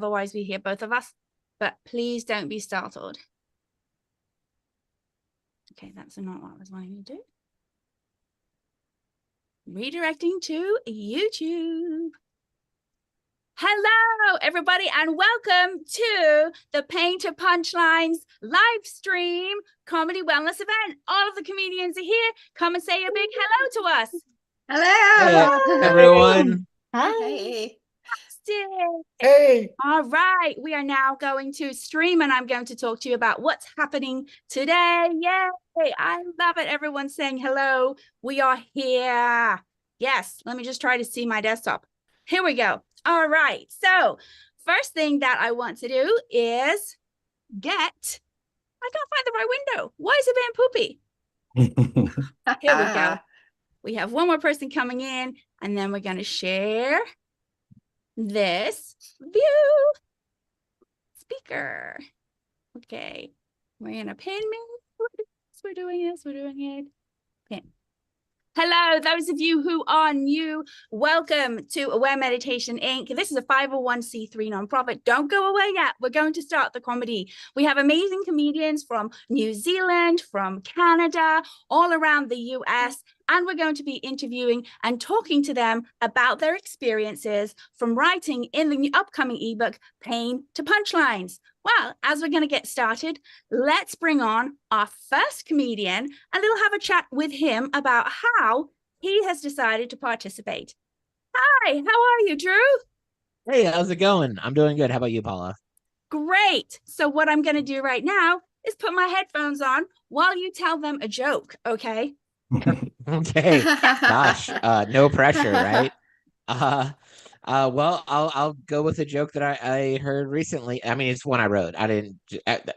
otherwise we hear both of us, but please don't be startled. Okay, that's not what I was wanting to do. Redirecting to YouTube. Hello, everybody, and welcome to the Pain to Punchlines live stream comedy wellness event. All of the comedians are here. Come and say a big hello to us. Hello, hey, everyone. Hi. Hey. All right, we are now going to stream, and I'm going to talk to you about what's happening today. Yay! I love it. Everyone's saying hello. We are here. Yes, let me just try to see my desktop. Here we go. All right, so first thing that I want to do is I can't find the right window. Why is it being poopy? Here we go. We have one more person coming in, and then we're going to share this view speaker. Okay, we're going to pin me. We're doing it. Pin. Hello, those of you who are new, welcome to Aware Meditation Inc. This is a 501c3 nonprofit. Don't go away yet. We're going to start the comedy. We have amazing comedians from New Zealand, from Canada, all around the US, and we're going to be interviewing and talking to them about their experiences from writing in the upcoming ebook, Pain to Punchlines. Well, as we're going to get started, let's bring on our first comedian, and we'll have a chat with him about how he has decided to participate. Hi, how are you, Drew? Hey, how's it going? I'm doing good. How about you, Paula? Great. So what I'm going to do right now is put my headphones on while you tell them a joke, okay? Okay. Gosh, no pressure, right? Well, I'll go with a joke that I heard recently. I mean, it's one I wrote. I didn't.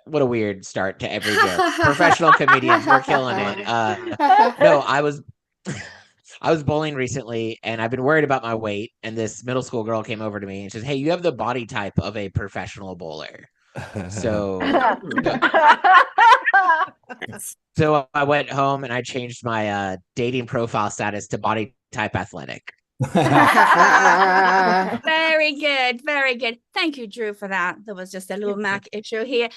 What a weird start to every joke. Professional comedians, we're killing it. No, I was bowling recently, and I've been worried about my weight. And this middle school girl came over to me and says, "Hey, you have the body type of a professional bowler." So I went home and I changed my dating profile status to body type athletic. Very good. Very good. Thank you, Drew, for that. There was just a little Mac issue here.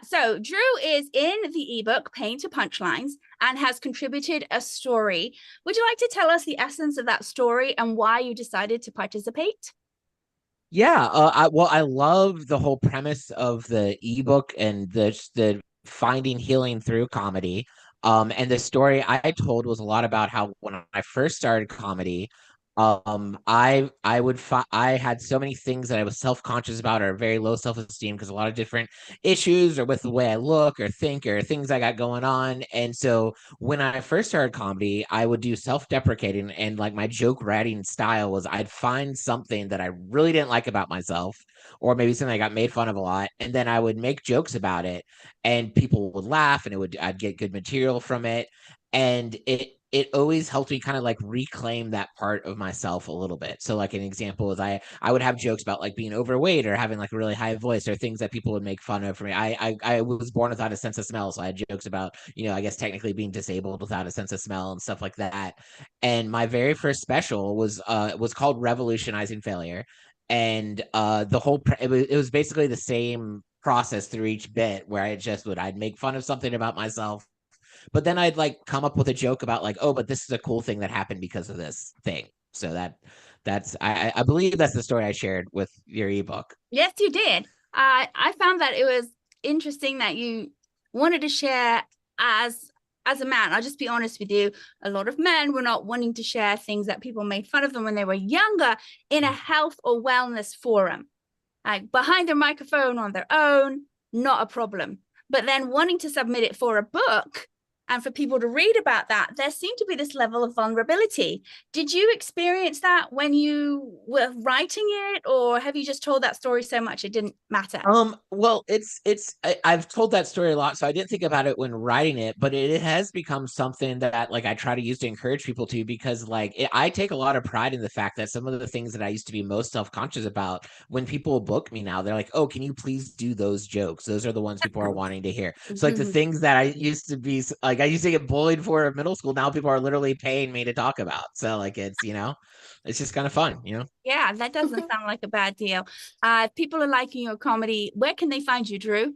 So Drew is in the ebook Pain to Punchlines and has contributed a story. Would you like to tell us the essence of that story and why you decided to participate? Yeah, I love the whole premise of the ebook and the finding healing through comedy. And the story I told was a lot about how when I first started comedy, I had so many things that I was self-conscious about or very low self-esteem because a lot of different issues or with the way I look or think or things I got going on. And so when I first started comedy, I would do self-deprecating, and like my joke writing style was I'd find something that I really didn't like about myself, or maybe something I got made fun of a lot, and then I would make jokes about it, and people would laugh, and I'd get good material from it, and it always helped me kind of like reclaim that part of myself a little bit. So like an example is I would have jokes about like being overweight or having like a really high voice or things that people would make fun of for me. I was born without a sense of smell, so I had jokes about, I guess technically being disabled without a sense of smell and stuff like that. And my very first special was called Revolutionizing Failure, and it was basically the same process through each bit where I'd make fun of something about myself, but then I'd like come up with a joke about like, oh, but this is a cool thing that happened because of this thing. So I believe that's the story I shared with your ebook. Yes, you did. I found that it was interesting that you wanted to share as a man. I'll just be honest with you. A lot of men were not wanting to share things that people made fun of them when they were younger in a health or wellness forum. Like behind their microphone on their own, not a problem. But then wanting to submit it for a book and for people to read about that, there seemed to be this level of vulnerability. Did you experience that when you were writing it, or have you just told that story so much it didn't matter? Well, I've told that story a lot, so I didn't think about it when writing it, but it has become something that like I try to use to encourage people to, because like I take a lot of pride in the fact that some of the things that I used to be most self-conscious about, when people book me now, they're like, oh, can you please do those jokes? Those are the ones people are wanting to hear. So like the things that I used to be like like I used to get bullied for in middle school. Now people are literally paying me to talk about. So like it's it's just kind of fun, Yeah, that doesn't sound like a bad deal. If people are liking your comedy, where can they find you, Drew?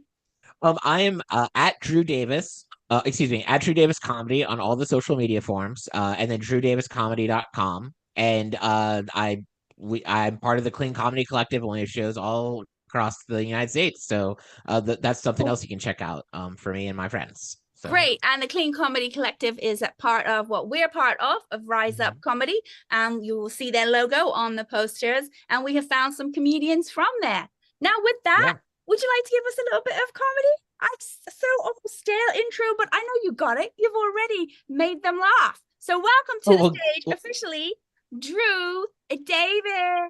I am at Drew Davis. Excuse me, at Drew Davis Comedy on all the social media forms, and then drewdaviscomedy.com. And I'm part of the Clean Comedy Collective, and we have shows all across the United States. So that's something else you can check out for me and my friends. So. Great. And the Clean Comedy Collective is a part of what we're part of Rise Up Comedy. And you will see their logo on the posters. And we have found some comedians from there. Now, with that, would you like to give us a little bit of comedy? So almost stale intro, but I know you got it. You've already made them laugh. So welcome to the stage officially, Drew David.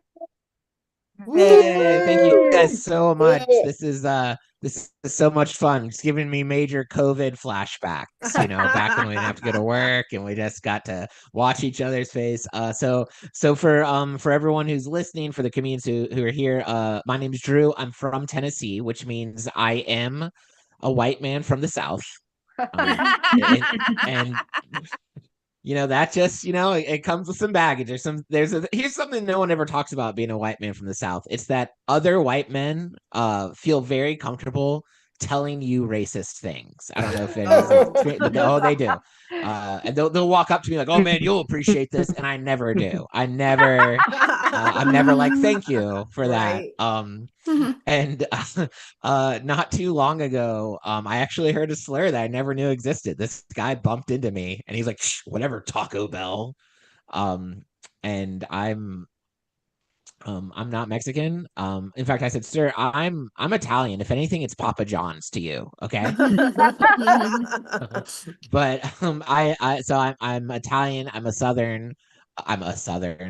Hey, thank you guys so much. This is so much fun. It's giving me major COVID flashbacks, back when we didn't have to go to work and we just got to watch each other's face. So for everyone who's listening, for the comedians who are here, my name is Drew. I'm from Tennessee, which means I am a white man from the South. And that just, it comes with some baggage. Here's something no one ever talks about being a white man from the South. It's that other white men feel very comfortable telling you racist things. I don't know if it they do. And they'll walk up to me like, "Oh man, you'll appreciate this," and I never do. I'm never like, "Thank you for that." And not too long ago, I actually heard a slur that I never knew existed. This guy bumped into me, and he's like, "Shh, whatever, Taco Bell." And I'm not Mexican. In fact, I said, "Sir, I'm Italian. If anything, it's Papa John's to you, okay?" But I'm Italian. I'm a Southern.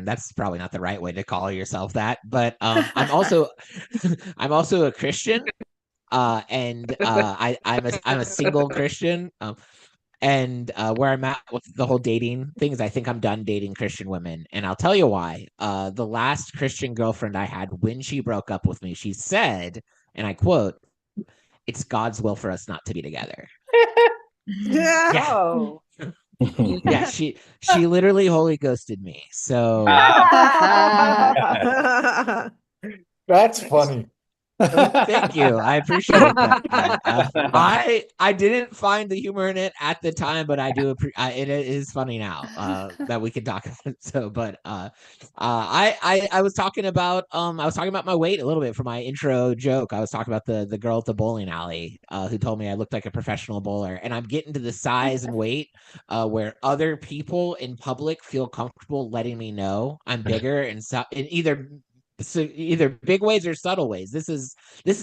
That's probably not the right way to call yourself that. But I'm also a Christian. And I'm a single Christian. And where I'm at with the whole dating thing is I think I'm done dating Christian women. And I'll tell you why. The last Christian girlfriend I had, when she broke up with me, she said, and I quote, "It's God's will for us not to be together." Yeah. Oh. Yeah, she literally holy ghosted me. So That's funny. Thank you. I appreciate that. I didn't find the humor in it at the time, but I do. It is funny now that we can talk about it. So, but I was talking about my weight a little bit for my intro joke. I was talking about the girl at the bowling alley who told me I looked like a professional bowler, and I'm getting to the size and weight where other people in public feel comfortable letting me know I'm bigger, and either big ways or subtle ways. This is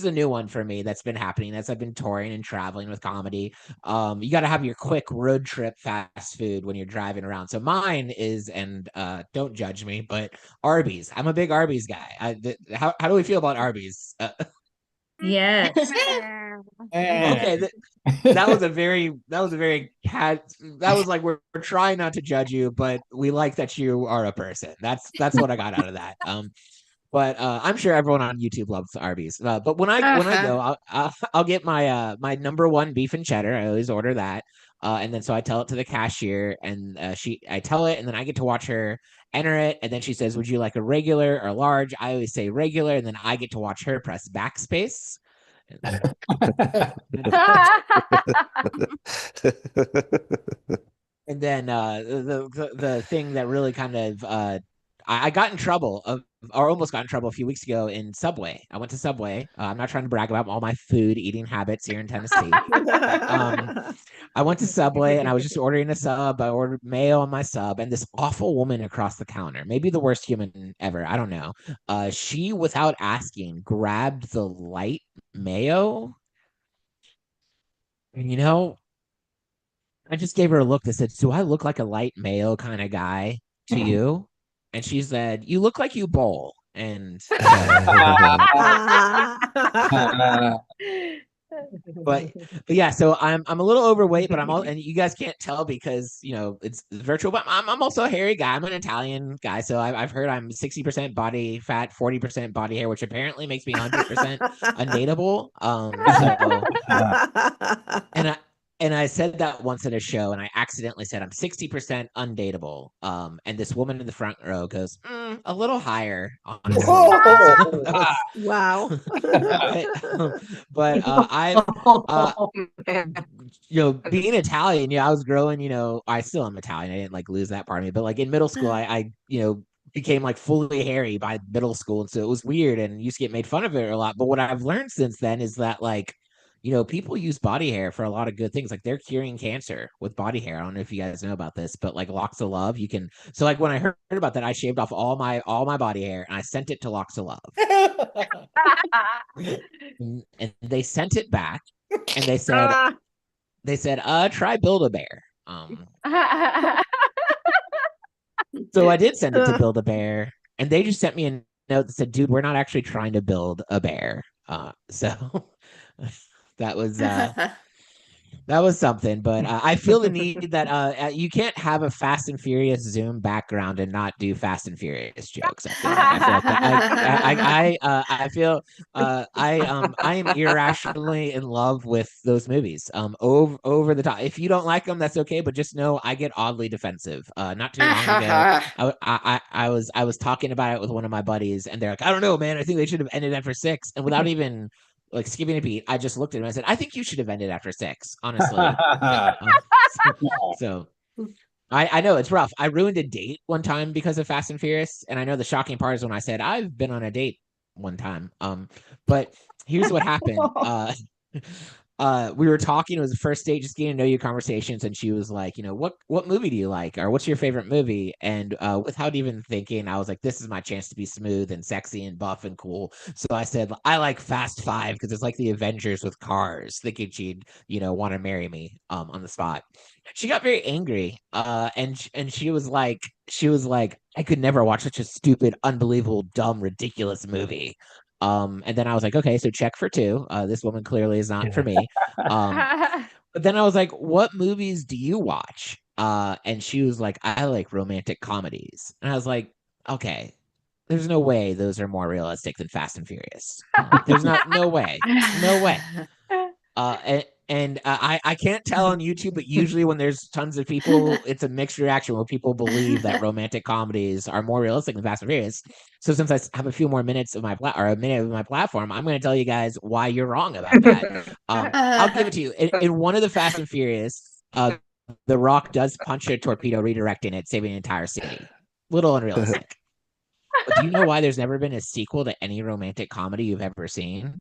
a new one for me that's been happening as I've been touring and traveling with comedy. You got to have your quick road trip fast food when you're driving around. So mine is, and don't judge me, but Arby's. I'm a big Arby's guy. How do we feel about Arby's? Yes. Okay, that was a very that was like, we're trying not to judge you, but we like that you are a person. That's what I got out of that. But I'm sure everyone on YouTube loves Arby's. But when I go, I'll get my my number one beef and cheddar. I always order that, and then so I tell it to the cashier, and I tell it, and then I get to watch her enter it, and then she says, "Would you like a regular or large?" I always say regular, and then I get to watch her press backspace. And then the thing that really kind of I got in trouble or almost got in trouble a few weeks ago in Subway. I went to Subway. I'm not trying to brag about all my food eating habits here in Tennessee. I went to Subway and I was just ordering a sub. I ordered mayo on my sub, and this awful woman across the counter, maybe the worst human ever, I don't know. She, without asking, grabbed the light mayo. And I just gave her a look that said, "Do I look like a light mayo kind of guy to you?" And she said, "You look like you bowl." And but yeah, so I'm a little overweight, but and you guys can't tell because it's virtual, but I'm also a hairy guy. I'm an Italian guy, so I've heard I'm 60% body fat, 40% body hair, which apparently makes me 100% undateable. And I said that once at a show, and I accidentally said I'm 60% undateable. And this woman in the front row goes, a little higher, honestly. Whoa. That was, Wow. but being Italian, I was growing, I still am Italian. I didn't like lose that part of me, but like in middle school, I became like fully hairy by middle school. And so it was weird and used to get made fun of it a lot. But what I've learned since then is that like, people use body hair for a lot of good things. Like they're curing cancer with body hair. I don't know if you guys know about this, but like Locks of Love, you can. So like when I heard about that, I shaved off all my body hair and I sent it to Locks of Love, and they sent it back, and they said, try Build-A-Bear. So I did send it to Build-A-Bear, and they just sent me a note that said, "Dude, we're not actually trying to build a bear." So that was something, but I feel the need that you can't have a Fast and Furious Zoom background and not do Fast and Furious jokes. I feel like that. I am irrationally in love with those movies. Over the top. If you don't like them, that's okay, but just know I get oddly defensive. Not too long ago, I was talking about it with one of my buddies, and they're like, "I don't know, man. I think they should have ended after 6," and without even like skipping a beat, I just looked at him and I said, "I think you should have ended after 6, honestly." So I know it's rough. I ruined a date one time because of Fast and Furious, and I know the shocking part is when I said I've been on a date one time. But here's what happened. We were talking. It was the first date, just getting to know you conversations, and she was like, what movie do you like, or what's your favorite movie? And without even thinking, I was like, this is my chance to be smooth and sexy and buff and cool. So I said, I like Fast Five because it's like the Avengers with cars, thinking she'd want to marry me on the spot. She got very angry, and she was like, I could never watch such a stupid, unbelievable, dumb, ridiculous movie. And then I was like, okay, so check for 2. This woman clearly is not for me. But then I was like, what movies do you watch? And she was like, I like romantic comedies. And I was like, okay, there's no way those are more realistic than Fast and Furious. There's no way. I can't tell on YouTube, but usually when there's tons of people, it's a mixed reaction where people believe that romantic comedies are more realistic than Fast and Furious. So since I have a few more minutes of a minute of my platform, I'm going to tell you guys why you're wrong about that. I'll give it to you. In one of the Fast and Furious, The Rock does punch a torpedo, redirecting it, saving an entire city. Little unrealistic. But do you know why there's never been a sequel to any romantic comedy you've ever seen?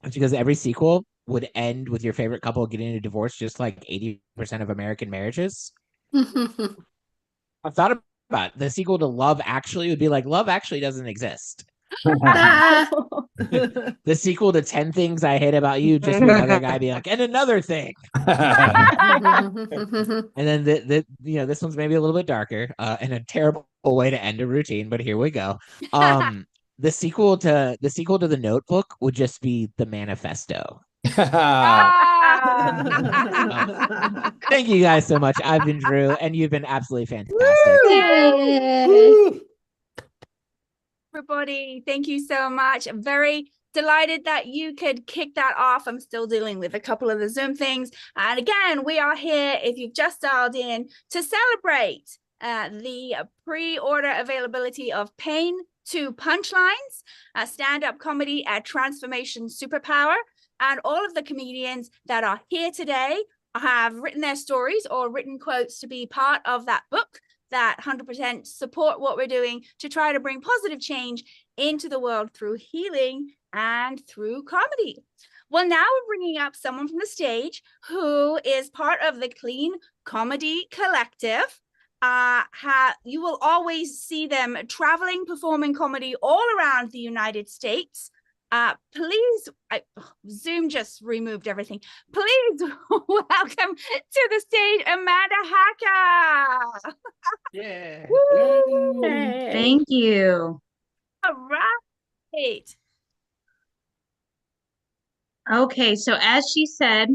It's because every sequel would end with your favorite couple getting a divorce, just like 80% of American marriages. I thought about it. The sequel to Love Actually would be like, Love Actually doesn't exist. The sequel to 10 Things I Hate About You, just another guy be like, and another thing. And then this one's maybe a little bit darker and a terrible way to end a routine, but here we go. The sequel to The Notebook would just be The Manifesto. Thank you guys so much. I've been Drew, and you've been absolutely fantastic. Yay. Everybody, thank you so much. I'm very delighted that you could kick that off. I'm still dealing with a couple of the Zoom things. And again, we are here, if you've just dialed in, to celebrate the pre-order availability of Pain to Punchlines, a stand-up comedy at Transformation Superpower. And all of the comedians that are here today have written their stories or written quotes to be part of that book that 100% support what we're doing to try to bring positive change into the world through healing and through comedy. Well, now we're bringing up someone from the stage who is part of the Clean Comedy Collective. You will always see them traveling, performing comedy all around the United States. Please, Zoom just removed everything. Please welcome to the stage, Amanda Hacker. Yeah. Thank you. All right. Okay, so as she said,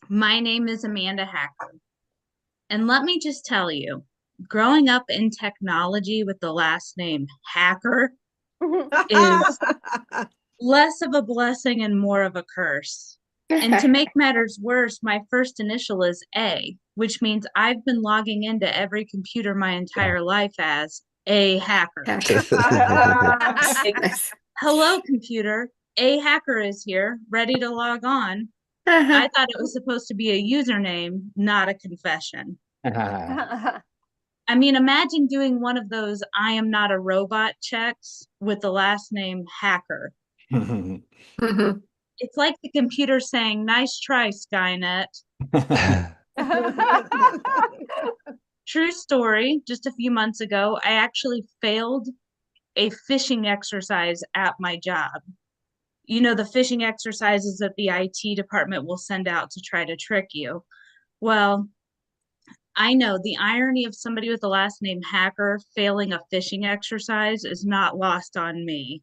my name is Amanda Hacker. And let me just tell you, growing up in technology with the last name Hacker is less of a blessing and more of a curse. And to make matters worse, my first initial is A, which means I've been logging into every computer my entire life as a hacker. Like, Nice. hello, computer. A hacker is here, ready to log on. I thought it was supposed to be a username, not a confession. I mean, imagine doing one of those I am not a robot checks with the last name hacker. It's like the computer saying, nice try, Skynet. True story, just a few months ago, I actually failed a phishing exercise at my job. You know, the phishing exercises that the IT department will send out to try to trick you. Well, I know the irony of somebody with the last name Hacker failing a phishing exercise is not lost on me.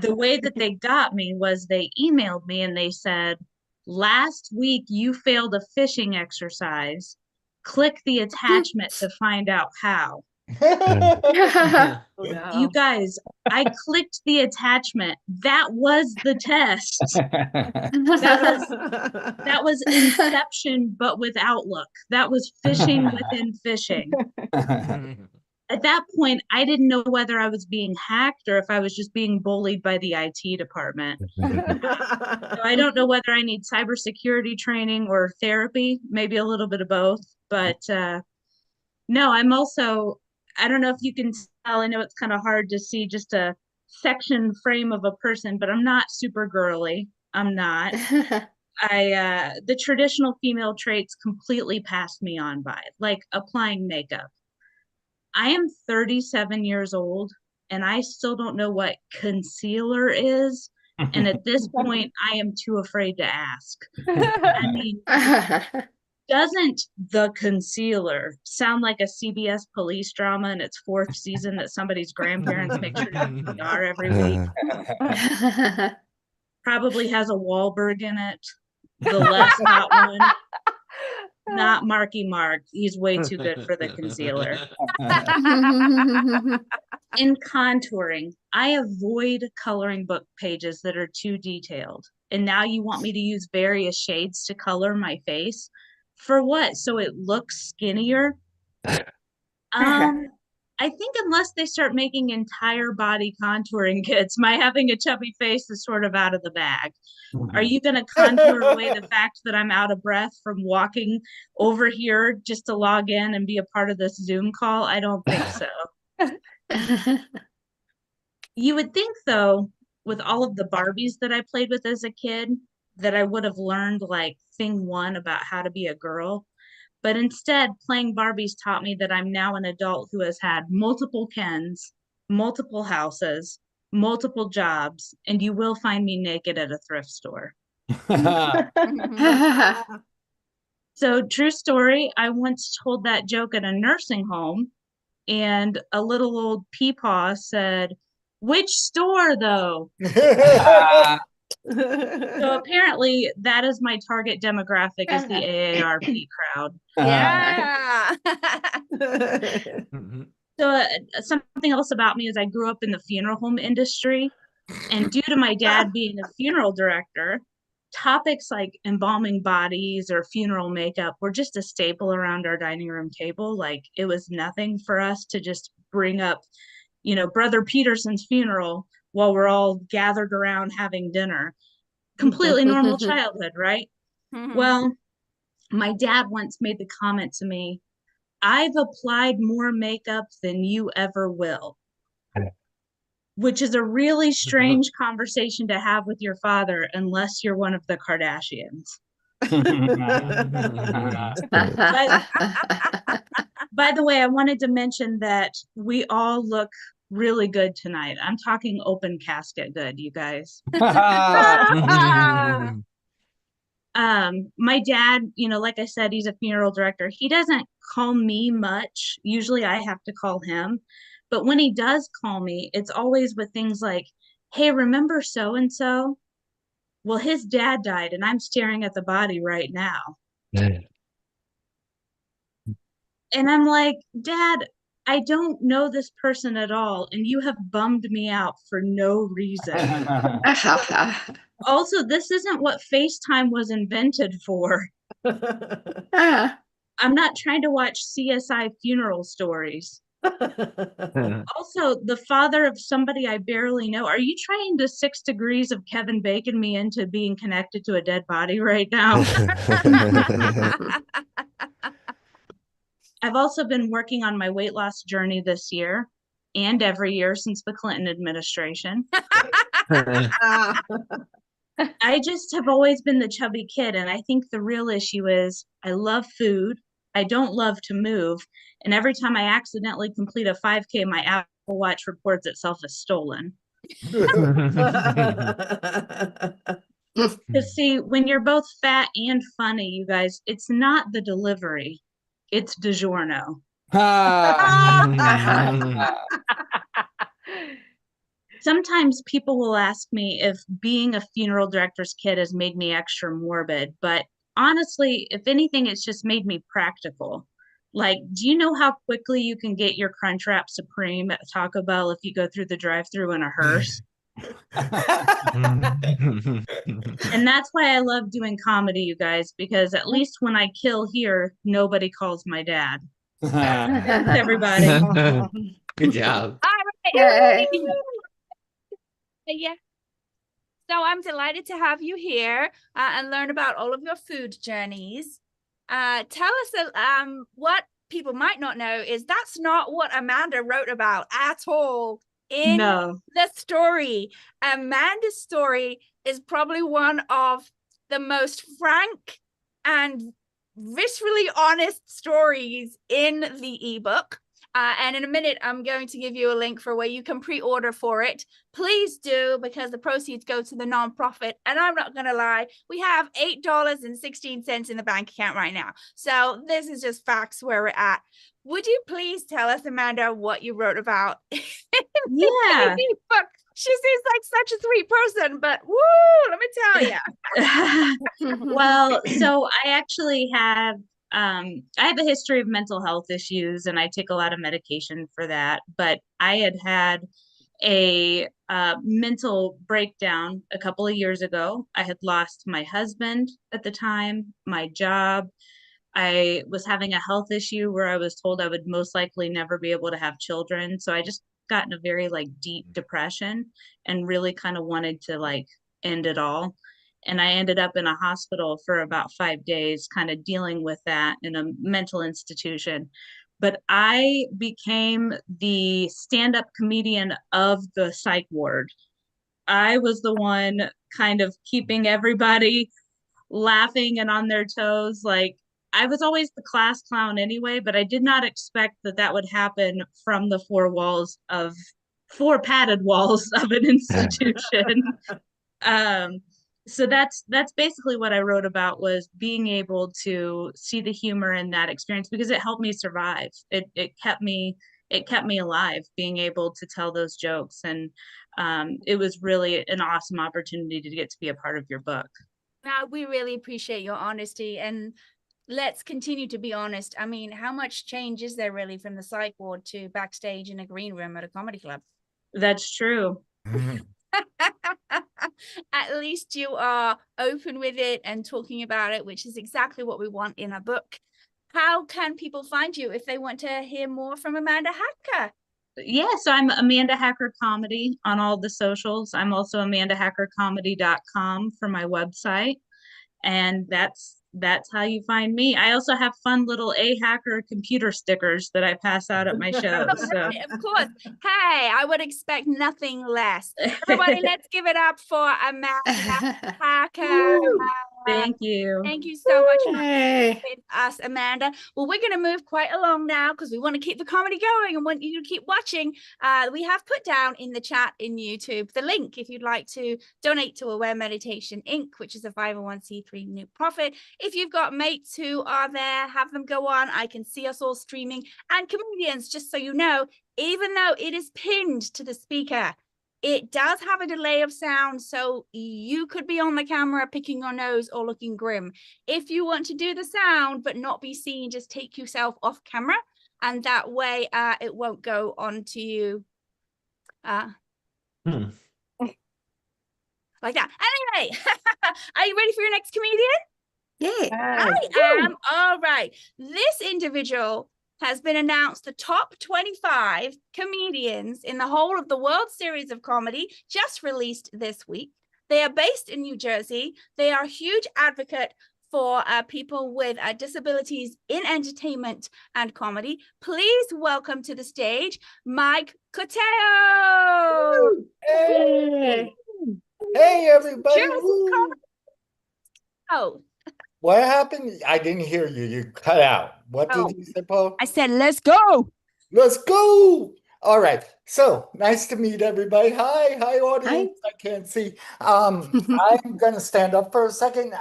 The way that they got me was they emailed me and they said, last week you failed a phishing exercise. Click the attachment to find out how. Oh, no. You guys, I clicked the attachment. That was the test. That was Inception, but with Outlook. That was phishing within phishing. At that point, I didn't know whether I was being hacked or if I was just being bullied by the IT department. So I don't know whether I need cybersecurity training or therapy, maybe a little bit of both. But no, I'm also, I don't know if you can tell, I know it's kind of hard to see just a section frame of a person, but I'm not super girly. I'm not. The traditional female traits completely passed me on by, like applying makeup. I am 37 years old and I still don't know what concealer is. And at this point, I am too afraid to ask. I mean, doesn't The Concealer sound like a CBS police drama in its 4th season that somebody's grandparents make sure to do PR every week? Probably has a Wahlberg in it. The less hot one. Not Marky Mark. He's way too good for the concealer. In contouring, I avoid coloring book pages that are too detailed. And now you want me to use various shades to color my face? For what? So it looks skinnier? I think unless they start making entire body contouring kits, my having a chubby face is sort of out of the bag. Are you going to contour away the fact that I'm out of breath from walking over here just to log in and be a part of this Zoom call? I don't think so. You would think, though, with all of the Barbies that I played with as a kid, that I would have learned like thing 1 about how to be a girl. But instead, playing Barbies taught me that I'm now an adult who has had multiple Kens, multiple houses, multiple jobs, and you will find me naked at a thrift store. So, true story, I once told that joke at a nursing home, and a little old peepaw said, "Which store, though?" So apparently that is my target demographic, is the AARP crowd. Yeah. So something else about me is I grew up in the funeral home industry, and due to my dad being a funeral director, topics like embalming bodies or funeral makeup were just a staple around our dining room table. Like, it was nothing for us to just bring up, you know, Brother Peterson's funeral while we're all gathered around having dinner. Completely normal childhood, right? Well, my dad once made the comment to me, "I've applied more makeup than you ever will," which is a really strange conversation to have with your father unless you're one of the Kardashians. By the way, I wanted to mention that we all look really good tonight. I'm talking open casket good, you guys. My dad, you know, like I said, he's a funeral director. He doesn't call me much. Usually I have to call him. But when he does call me, it's always with things like, "Hey, remember so-and-so? Well, his dad died and I'm staring at the body right now." And I'm like, "Dad, I don't know this person at all, and you have bummed me out for no reason." Also, this isn't what FaceTime was invented for. Ah, I'm not trying to watch CSI funeral stories. Also, the father of somebody I barely know. Are you trying to 6 degrees of Kevin Bacon me into being connected to a dead body right now? I've also been working on my weight loss journey this year and every year since the Clinton administration. I just have always been the chubby kid, and I think the real issue is I love food. I don't love to move, and every time I accidentally complete a 5K, my Apple Watch reports itself as stolen. Because see, when you're both fat and funny, you guys, it's not the delivery, it's DiGiorno. Sometimes people will ask me if being a funeral director's kid has made me extra morbid, but honestly, if anything, it's just made me practical. Like, do you know how quickly you can get your Crunchwrap Supreme at Taco Bell if you go through the drive-thru in a hearse? And that's why I love doing comedy, you guys, because at least when I kill here, nobody calls my dad. Thanks, everybody. Good job. All right, Yay. yeah. So I'm delighted to have you here and learn about all of your food journeys. Tell us what people might not know is that's not what Amanda wrote about at all in No. the story. Amanda's story is probably one of the most frank and viscerally honest stories in the ebook. And in a minute, I'm going to give you a link for where you can pre-order for it. Please do, because the proceeds go to the nonprofit. And I'm not going to lie, we have $8.16 in the bank account right now. So this is just facts where we're at. Would you please tell us, Amanda, what you wrote about? Yeah. She seems like such a sweet person, but woo, let me tell you. Well, so I actually have I have a history of mental health issues and I take a lot of medication for that, but I had a mental breakdown a couple of years ago. I had lost my husband at the time, my job. I was having a health issue where I was told I would most likely never be able to have children. So I just got in a very like deep depression and really kind of wanted to like end it all. And I ended up in a hospital for about 5 days, kind of dealing with that in a mental institution. But I became the stand-up comedian of the psych ward. I was the one kind of keeping everybody laughing and on their toes. Like, I was always the class clown anyway, but I did not expect that that would happen from the four padded walls of an institution. So that's basically what I wrote about, was being able to see the humor in that experience because it helped me survive. It kept me alive, being able to tell those jokes. And it was really an awesome opportunity to get to be a part of your book. Now, we really appreciate your honesty, and let's continue to be honest. I mean, how much change is there really from the psych ward to backstage in a green room at a comedy club? That's true. At least you are open with it and talking about it, which is exactly what we want in a book. How can people find you if they want to hear more from Amanda Hacker? Yeah, so I'm Amanda Hacker Comedy on all the socials. I'm also amandahackercomedy.com for my website. And that's how you find me. I also have fun little A-Hacker computer stickers that I pass out at my shows. So. Of course. Hey, I would expect nothing less. Everybody, let's give it up for Amanda Hacker. Thank you. Thank you so much for Yay. being with us, Amanda. Well, we're going to move quite along now because we want to keep the comedy going and want you to keep watching. We have put down in the chat in YouTube the link if you'd like to donate to Aware Meditation Inc., which is a 501c3 new profit. If you've got mates who are there, have them go on. I can see us all streaming. And comedians, just so you know, even though it is pinned to the speaker, it does have a delay of sound, so you could be on the camera picking your nose or looking grim. If you want to do the sound but not be seen, just take yourself off camera, and that way it won't go on to you. like that. Anyway, are you ready for your next comedian? Yay. I am. All right. This individual has been announced the top 25 comedians in the whole of the World Series of Comedy, just released this week. They are based in New Jersey. They are a huge advocate for people with disabilities in entertainment and comedy. Please welcome to the stage, Mike Coteo. Yay. Hey, everybody. Jersey Woo. comedy. Oh, What happened? I didn't hear you. You cut out. What Oh. did you say, Paul? I said, let's go. Let's go. All right. So nice to meet everybody. Hi, audience. I can't see. I'm gonna stand up for a second.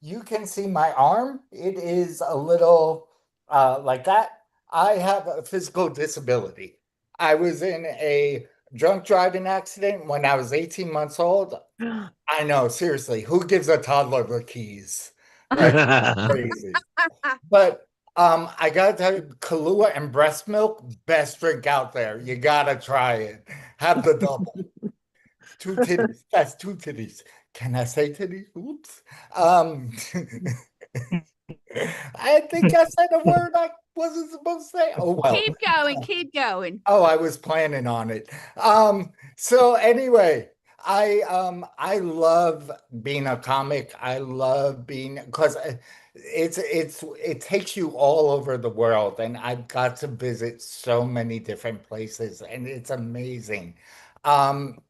You can see my arm. It is a little like that. I have a physical disability. I was in a drunk driving accident when I was 18 months old. I know, seriously, who gives a toddler the keys? Like crazy. But I gotta tell you, Kahlua and breast milk, best drink out there. You gotta try it. Have the double. 2 titties. That's 2 titties. Can I say titties? Oops. I think I said a word I wasn't supposed to say. Oh well. Keep going. Oh, I was planning on it. So anyway, I love being a comic. I love being because it takes you all over the world, and I've got to visit so many different places, and it's amazing. Um,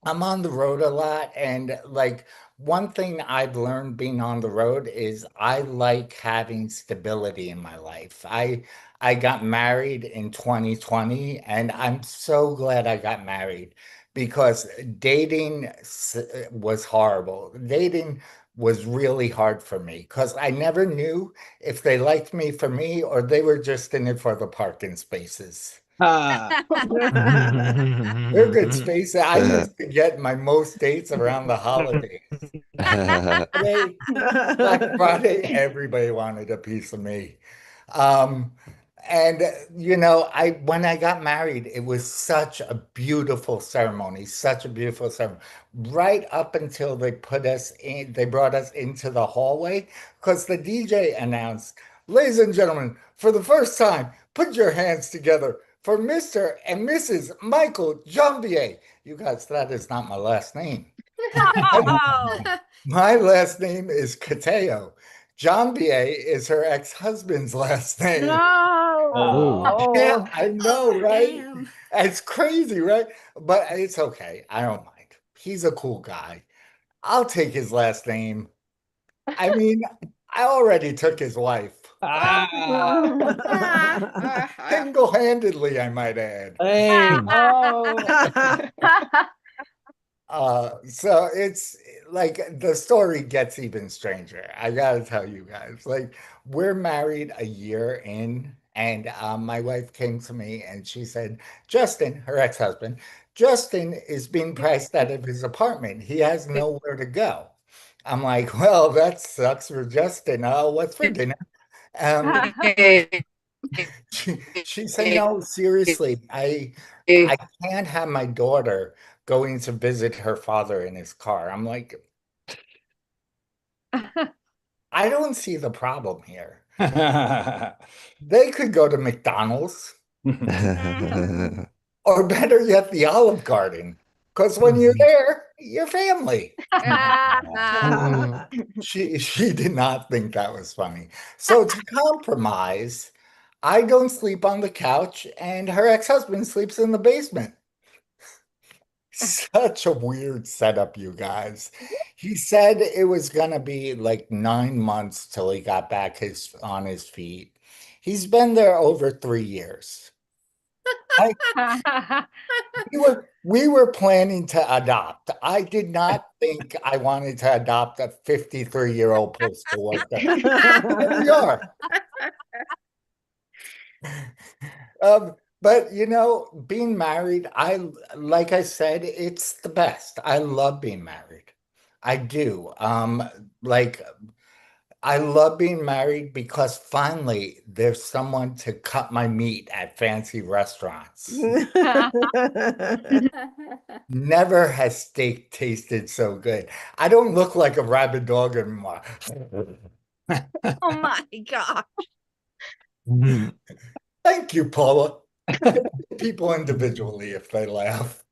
I'm on the road a lot, and like one thing I've learned being on the road is I like having stability in my life. I got married in 2020, and I'm so glad I got married because was horrible. Dating was really hard for me because I never knew if they liked me for me or they were just in it for the parking spaces. They're good spaces. I used to get my most dates around the holidays. Black Friday, everybody wanted a piece of me. And you know, when I got married, it was such a beautiful ceremony, such a beautiful ceremony. Right up until they brought us into the hallway because the DJ announced, "Ladies and gentlemen, for the first time, put your hands together for Mr. and Mrs. Michael Jambier." You guys, that is not my last name. Oh. My last name is Coteo. Jambier is her ex-husband's last name. No. Yeah, I know, right? Damn. It's crazy, right? But it's okay. I don't mind. He's a cool guy. I'll take his last name. I mean, I already took his wife. Single-handedly, I might add. So it's like the story gets even stranger. I gotta tell you guys, like we're married a year in, and my wife came to me and she said, Justin, her ex-husband, Justin is being priced out of his apartment. He has nowhere to go. I'm like, well, that sucks for Justin. What's for dinner? She said, no, seriously, I can't have my daughter going to visit her father in his car. I'm like, I don't see the problem here. They could go to McDonald's, or better yet, the Olive Garden. Because when you're there, you're family. She did not think that was funny. So to compromise, I don't sleep on the couch, and her ex-husband sleeps in the basement. Such a weird setup, you guys. He said it was gonna be like 9 months till he got back on his feet. He's been there over 3 years. We were planning to adopt. I did not think I wanted to adopt a 53-year-old postal worker. Here we are. But you know, being married, like I said, it's the best. I love being married. I do. Like I love being married because finally there's someone to cut my meat at fancy restaurants. Never has steak tasted so good. I don't look like a rabid dog anymore. Oh my God. Thank you, Paula. People individually if they laugh.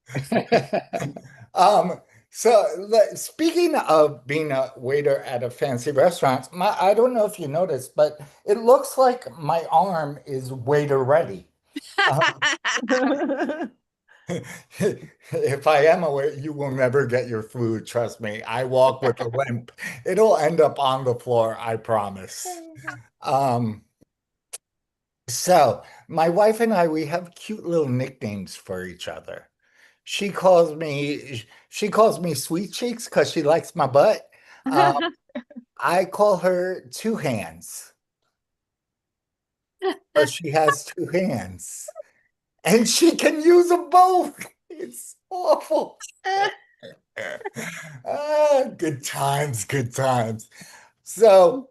Speaking of being a waiter at a fancy restaurant, I don't know if you noticed, but it looks like my arm is waiter ready. If I am a waiter, you will never get your food, trust me. I walk with a limp. It'll end up on the floor, I promise. So my wife and I, we have cute little nicknames for each other. She calls me Sweet Cheeks because she likes my butt. I call her Two Hands because she has two hands and she can use them both. It's awful. Good times, good times. So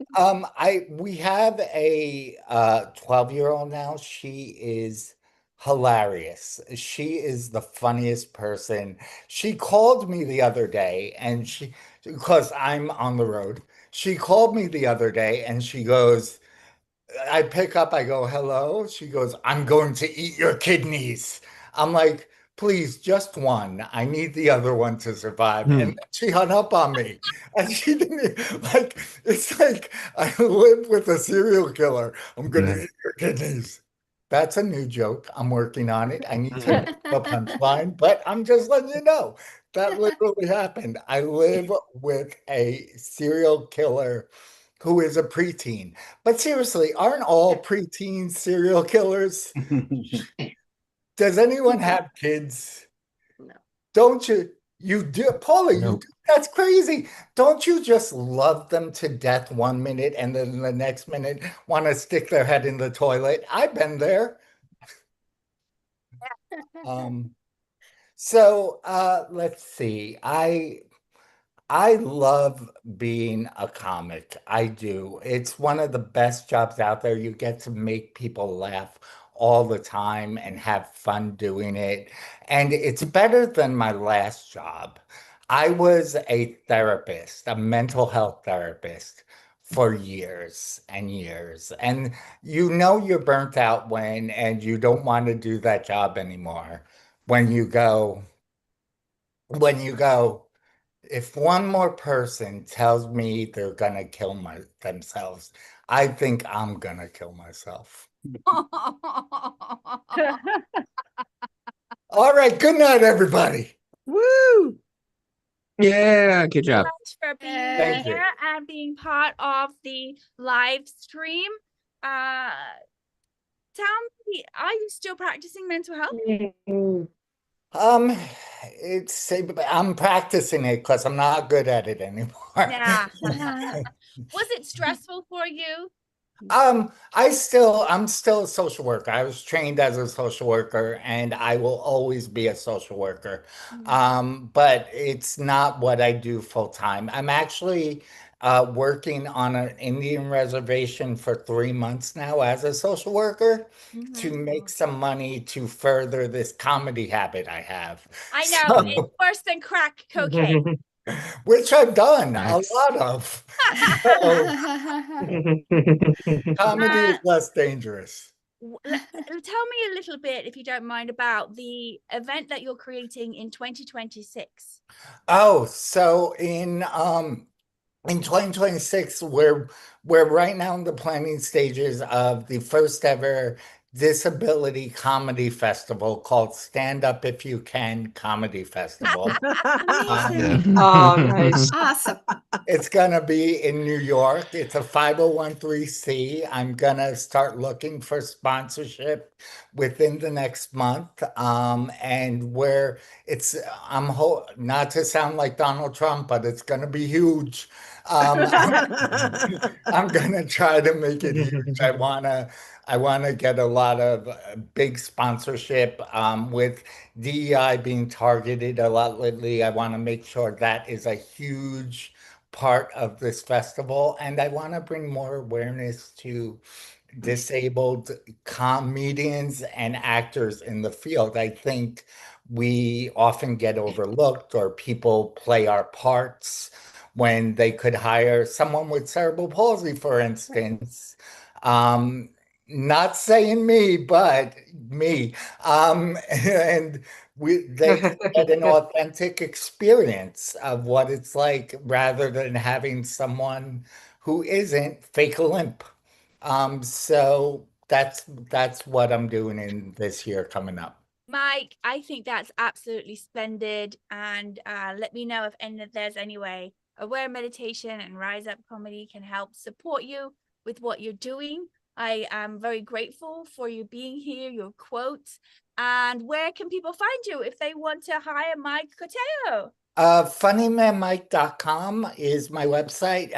we have a 12-year-old now. She is hilarious. She is the funniest person. She called me the other day and because I'm on the road, she called me the other day and she goes, I pick up, I go, hello. She goes, I'm going to eat your kidneys. I'm like, please, just one. I need the other one to survive. And then she hung up on me. And she didn't, like, it's like I live with a serial killer. I'm going to eat your kidneys. That's a new joke. I'm working on it. I need to make a punchline, but I'm just letting you know that literally happened. I live with a serial killer who is a preteen. But seriously, aren't all preteens serial killers? Does anyone have kids? No. Don't you? You do, Paula, you Nope. do, that's crazy. Don't you just love them to death one minute and then the next minute want to stick their head in the toilet? I've been there. Let's see. I love being a comic. I do. It's one of the best jobs out there. You get to make people laugh all the time and have fun doing it. And it's better than my last job. I was a therapist, a mental health therapist for years and years. And you know you're burnt out and you don't want to do that job anymore. When you go, when you go, if one more person tells me they're gonna kill themselves, I think I'm gonna kill myself. All right, good night, everybody. Woo! Yeah, good job. Much for being Thank you. here and being part of the live stream. Tell me, are you still practicing mental health? I'm practicing it because I'm not good at it anymore. Yeah. Was it stressful for you? I'm still a social worker. I was trained as a social worker and I will always be a social worker. But it's not what I do full time. I'm actually working on an Indian reservation for 3 months now as a social worker to make some money to further this comedy habit I have. I know, it's worse than crack cocaine. Which I've done Nice. a lot of. Comedy is less dangerous. Tell me a little bit, if you don't mind, about the event that you're creating in 2026. Oh, so in 2026, we're right now in the planning stages of the first ever disability comedy festival called Stand Up If You Can Comedy Festival. Amazing. Oh, nice. Awesome. It's gonna be in New York. It's a 501(c)(3). I'm gonna start looking for sponsorship within the next month. And where it's not to sound like Donald Trump, but it's gonna be huge. I'm gonna try to make it huge. I wanna get a lot of big sponsorship with DEI being targeted a lot lately. I want to make sure that is a huge part of this festival, and I want to bring more awareness to disabled comedians and actors in the field. I think we often get overlooked, or people play our parts when they could hire someone with cerebral palsy, for instance. Um, Not saying me, but me. And they could get an authentic experience of what it's like rather than having someone who isn't fake a limp. So that's what I'm doing in this year coming up. Mike, I think that's absolutely splendid. And let me know if there's any way Aware Meditation and Rise Up Comedy can help support you with what you're doing. I am very grateful for you being here, your quotes. And where can people find you if they want to hire Mike Coteo? Funnymanmike.com is my website.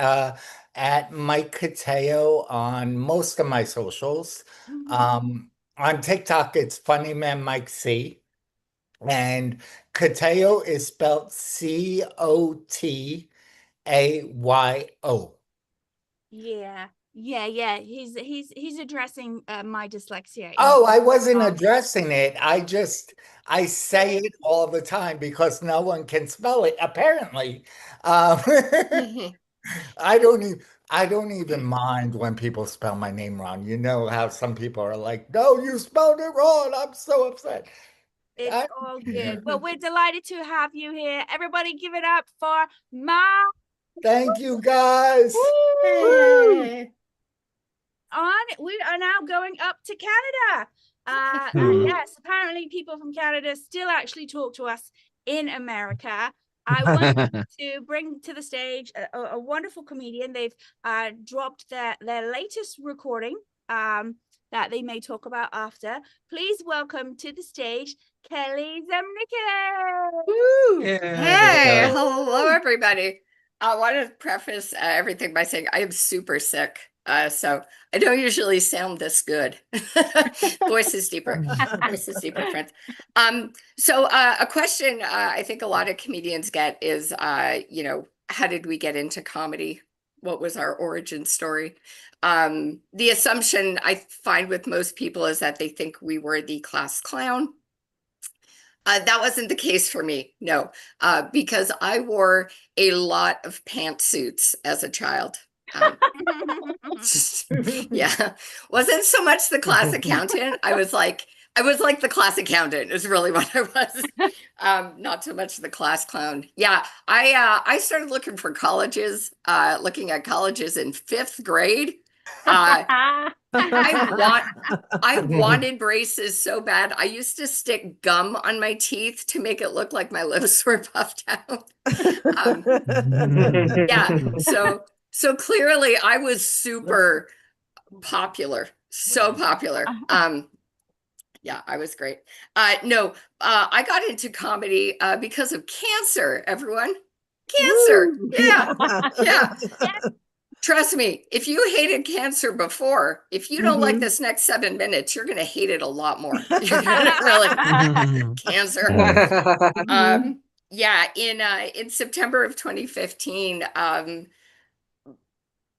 At Mike Cateo on most of my socials. On TikTok, it's Funnyman Mike C. And Cateo is spelled Cotayo. Yeah. He's addressing my dyslexia. Oh, I wasn't addressing it. I say it all the time because no one can spell it, apparently. I don't even mind when people spell my name wrong. You know how some people are like, "No, you spelled it wrong." I'm so upset. It's all good. Well, we're delighted to have you here. Everybody give it up for Mark. Thank you, guys. Hey. We are now going up to Canada. Yes, apparently people from Canada still actually talk to us in America. I want to bring to the stage a wonderful comedian. They've dropped their latest recording that they may talk about after. Please welcome to the stage Kelly Zemnicki. Hey, hello everybody. I want to preface everything by saying I am super sick. So I don't usually sound this good. Voice is deeper. Voice is deeper, friends. So a question I think a lot of comedians get is, how did we get into comedy? What was our origin story? The assumption I find with most people is that they think we were the class clown. That wasn't the case for me, no, because I wore a lot of pantsuits as a child. Yeah, wasn't so much the class accountant. I was like the class accountant is really what I was. Not so much the class clown. Yeah, I started looking at colleges in 5th grade. I wanted braces so bad. I used to stick gum on my teeth to make it look like my lips were puffed out. Yeah, so clearly I was super popular, so popular. Yeah, I was great. No, I got into comedy because of cancer, everyone. Cancer. Yeah. Trust me, if you hated cancer before, if you don't like this next 7 minutes, you're going to hate it a lot more. You're gonna really cancer. Yeah, in September of 2015,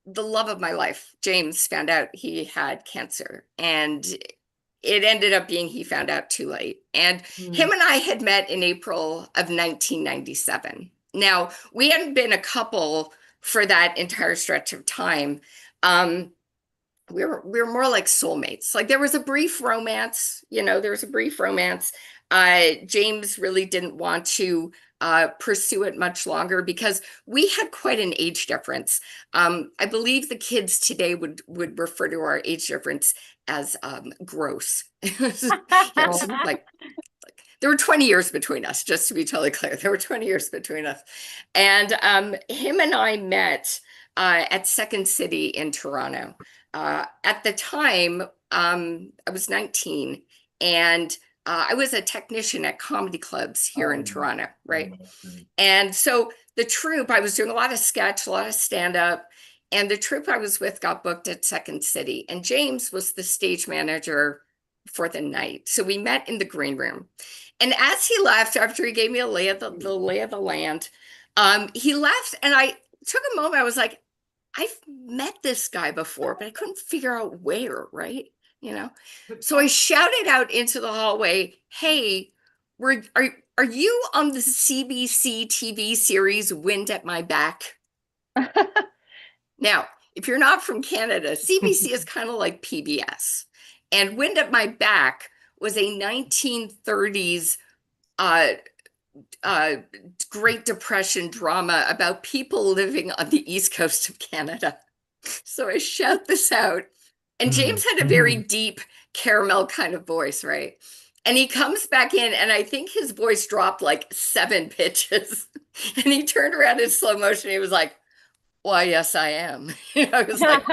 the love of my life, James, found out he had cancer, and it ended up being he found out too late. And him and I had met in April of 1997. Now, we hadn't been a couple for that entire stretch of time. We were more like soulmates. Like there was a brief romance, James really didn't want to pursue it much longer because we had quite an age difference. I believe the kids today would refer to our age difference as gross. Like there were 20 years between us, just to be totally clear. There were 20 years between us. And him and I met at Second City in Toronto. At the time, I was 19, and I was a technician at comedy clubs here in Toronto, right? And so the troupe, I was doing a lot of sketch, a lot of stand-up, and the troupe I was with got booked at Second City, and James was the stage manager for the night. So we met in the green room. And as he left, after he gave me a lay of the land, he left, and took a moment. I was like, I've met this guy before, but I couldn't figure out where, right? You know? So I shouted out into the hallway, hey, are you on the CBC TV series Wind at My Back? Now, if you're not from Canada, CBC is kind of like PBS. And Wind at My Back was a 1930s Great Depression drama about people living on the East Coast of Canada. So I shout this out. And James had a very deep caramel kind of voice, right? And he comes back in, and I think his voice dropped like 7 pitches. And he turned around in slow motion. He was like, why, yes, I am. I was like,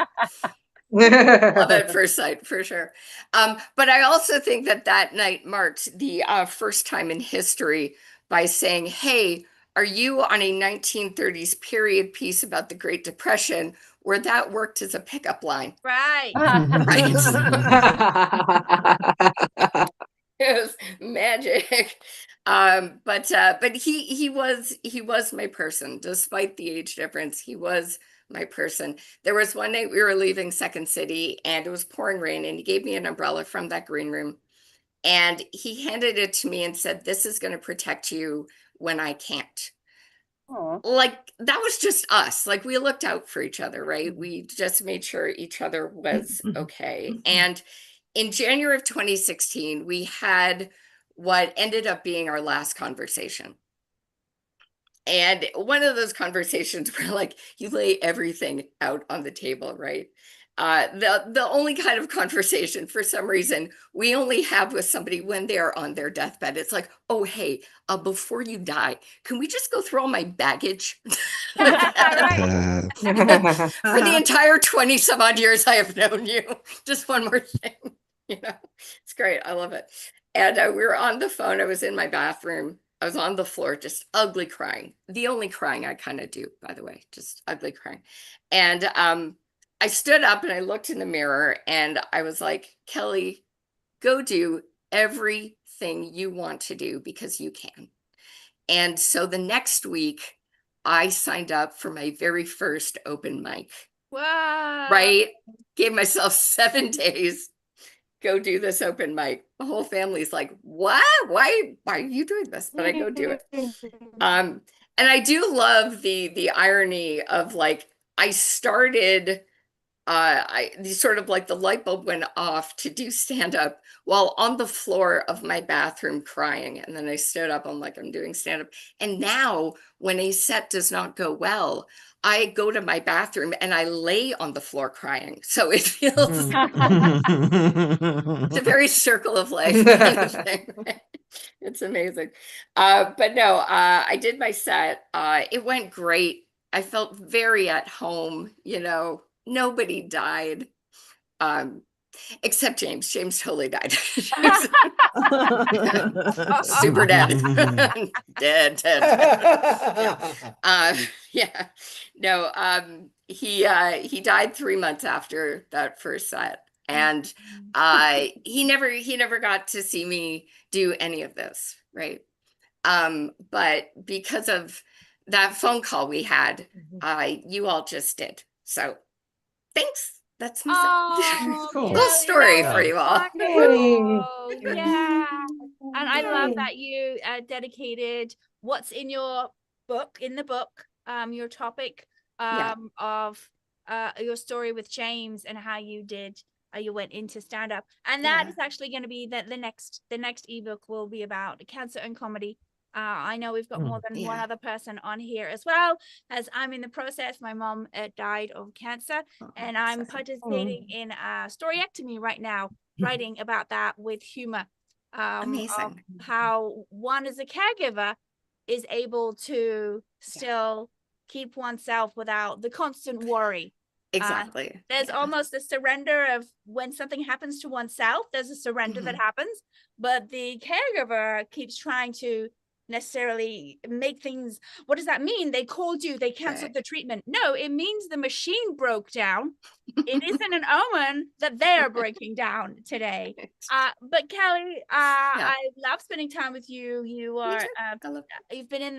love at first sight, for sure. But I also think that night marked the first time in history by saying, hey, are you on a 1930s period piece about the Great Depression, where that worked as a pickup line? Right. Right. It was magic. But he was my person, despite the age difference. He was my person. There was one night we were leaving Second City, and it was pouring rain, and he gave me an umbrella from that green room, and he handed it to me and said, this is going to protect you when I can't. Aw. Like, that was just us. Like, we looked out for each other, right? We just made sure each other was okay. And in January of 2016, we had what ended up being our last conversation. And one of those conversations where, like, you lay everything out on the table, right? The only kind of conversation, for some reason, we only have with somebody when they are on their deathbed. It's like, oh, hey, before you die, can we just go through all my baggage? For the entire 20 some odd years I have known you. Just one more thing. You know, it's great. I love it. And we were on the phone. I was in my bathroom. I was on the floor, just ugly crying. The only crying I kind of do, by the way, just ugly crying. And I stood up and I looked in the mirror, and I was like, Kelly, go do everything you want to do, because you can. And so the next week, I signed up for my very first open mic. Wow. Right? Gave myself 7 days. Go do this open mic. The whole family's like, what? Why are you doing this? But I go do it. And I do love the irony of, like, I started sort of like the light bulb went off to do stand-up while on the floor of my bathroom crying. And then I stood up, I'm like, I'm doing stand-up. And now when a set does not go well, I go to my bathroom and I lay on the floor crying. So it feels it's a very circle of life kind of thing. It's amazing. But no, I did my set. It went great. I felt very at home, you know. Nobody died, except James. James totally died. Super dead. dead. Yeah. No, he died 3 months after that first set. And he never got to see me do any of this, right? But because of that phone call we had, you all just did. So thanks. That's my Cool. little story Yeah. for you all. Wonderful. Yeah. And I love that you dedicated what's in your book, your topic of your story with James, and how you did you went into stand-up. And that is actually going to be the next ebook will be about cancer and comedy. I know we've got more than one other person on here as well, as I'm in the process. My mom died of cancer, and I'm participating in a storyectomy right now, writing about that with humor. Amazing. Of how one as a caregiver is able to still keep oneself without the constant worry. Exactly. There's almost a surrender of when something happens to oneself, there's a surrender that happens, but the caregiver keeps trying to necessarily make things. What does that mean? They called you, they canceled the treatment. No, it means the machine broke down. It isn't an omen that they're breaking down today. But Kelly, I love spending time with you. You are you've been in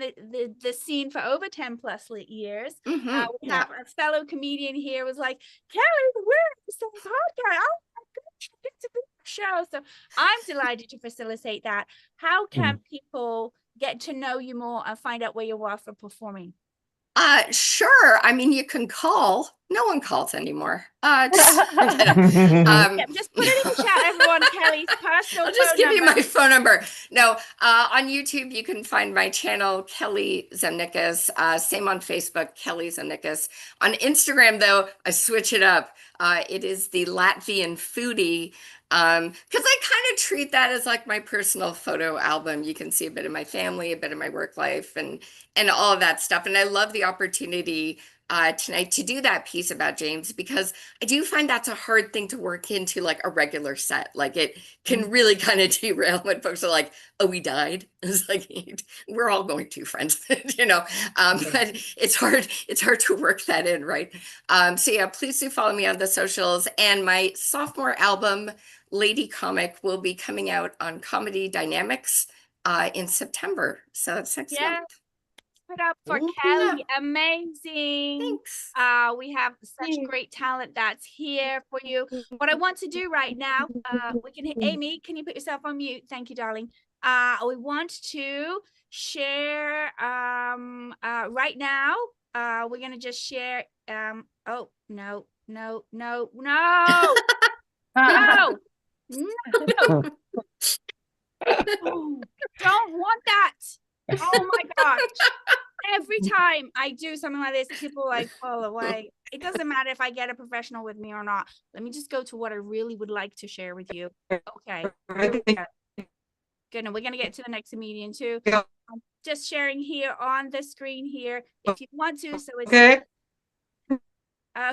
the scene for over 10 plus years. We have a fellow comedian here was like, Kelly, we're the same podcast. Oh my gosh, get to be on the show. So I'm delighted to facilitate that. How can people get to know you more and find out where you are for performing? Sure. I mean, you can call. No one calls anymore. Just put it in the chat, everyone. Kelly's personal I'll just give you my phone number. No, on YouTube, you can find my channel, Kelly Zemnikas. Same on Facebook, Kelly Zemnikas. On Instagram, though, I switch it up. It is the Latvian foodie. Because I kind of treat that as like my personal photo album. You can see a bit of my family, a bit of my work life, and all of that stuff. And I love the opportunity tonight to do that piece about James, because I do find that's a hard thing to work into like a regular set. Like it can really kind of derail when folks are like, oh, we died. It's like, we're all going to, friends, you know, but it's hard to work that in, right? So yeah, please do follow me on the socials. And my sophomore album, Lady Comic, will be coming out on Comedy Dynamics in September. So that's next month. Put up for Kelly. Amazing. Thanks. We have such great talent that's here for you. What I want to do right now, we can hit Amy, can you put yourself on mute? Thank you, darling. We want to share right now. We're gonna just share oh no. No. Don't want that. Oh my gosh. Every time I do something like this, people like fall away. It doesn't matter if I get a professional with me or not. Let me just go to what I really would like to share with you. Okay. Good. We're going to get to the next comedian too. I'm just sharing here on the screen here if you want to. So it's okay.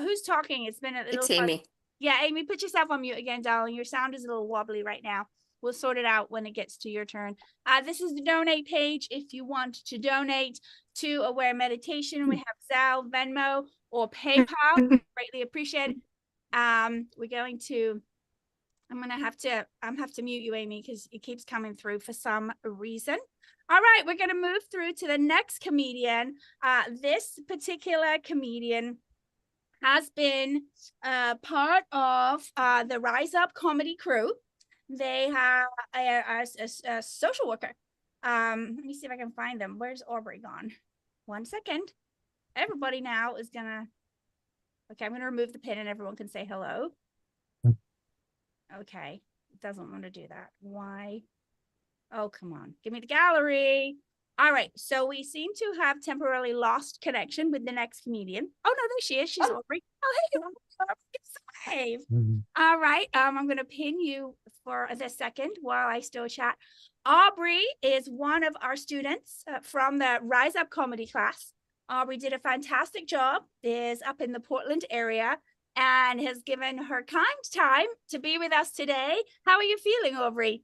Who's talking? It's been a little. It's Amy. Yeah, Amy, put yourself on mute again, darling. Your sound is a little wobbly right now. We'll sort it out when it gets to your turn. This is the donate page if you want to donate to Aware Meditation. We have Zelle, Venmo, or PayPal. Greatly appreciate it. I'm going to have to mute you, Amy, because it keeps coming through for some reason. All right, we're going to move through to the next comedian. This particular comedian has been part of the Rise Up comedy crew. They have a social worker. Let me see if I can find them. Where's Aubrey gone? 1 second. Everybody now is gonna. Okay, I'm gonna remove the pin and everyone can say hello. Okay, it doesn't want to do that. Why? Oh, come on. Give me the gallery. All right, so we seem to have temporarily lost connection with the next comedian. Oh no, there she is. She's Aubrey. Oh, hey, all right, I'm gonna pin you for the second while I still chat. Aubrey is one of our students from the Rise Up comedy class. Aubrey did a fantastic job, is up in the Portland area, and has given her kind time to be with us today. How are you feeling, Aubrey?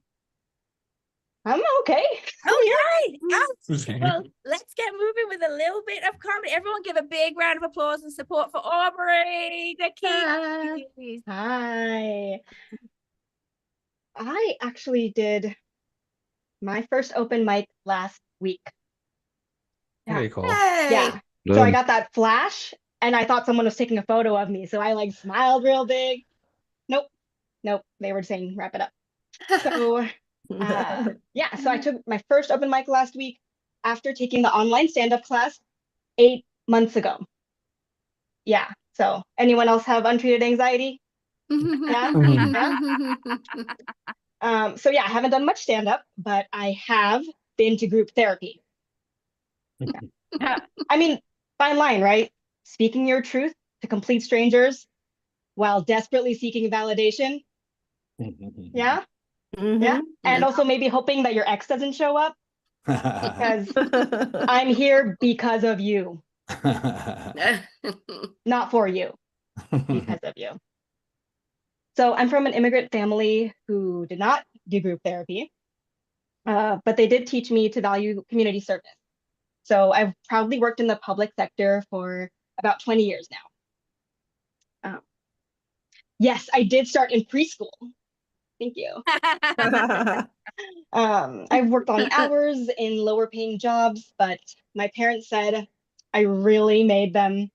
I'm okay. Okay. Well, let's get moving with a little bit of comedy. Everyone give a big round of applause and support for Aubrey. Hi. I actually did my first open mic last week. Very cool. Yeah. So I got that flash and I thought someone was taking a photo of me. So I like smiled real big. Nope. They were saying wrap it up. So yeah, so I took my first open mic last week after taking the online stand-up class 8 months ago. Yeah, so anyone else have untreated anxiety? Yeah. So yeah, I haven't done much stand-up, but I have been to group therapy. I mean, fine line, right? Speaking your truth to complete strangers while desperately seeking validation. Yeah. Yeah. And also maybe hoping that your ex doesn't show up because I'm here because of you. Not for you, because of you. So I'm from an immigrant family who did not do group therapy. but they did teach me to value community service. So I've probably worked in the public sector for about 20 years now. Yes, I did start in preschool. Thank you. I've worked long hours in lower paying jobs, but my parents said I really made them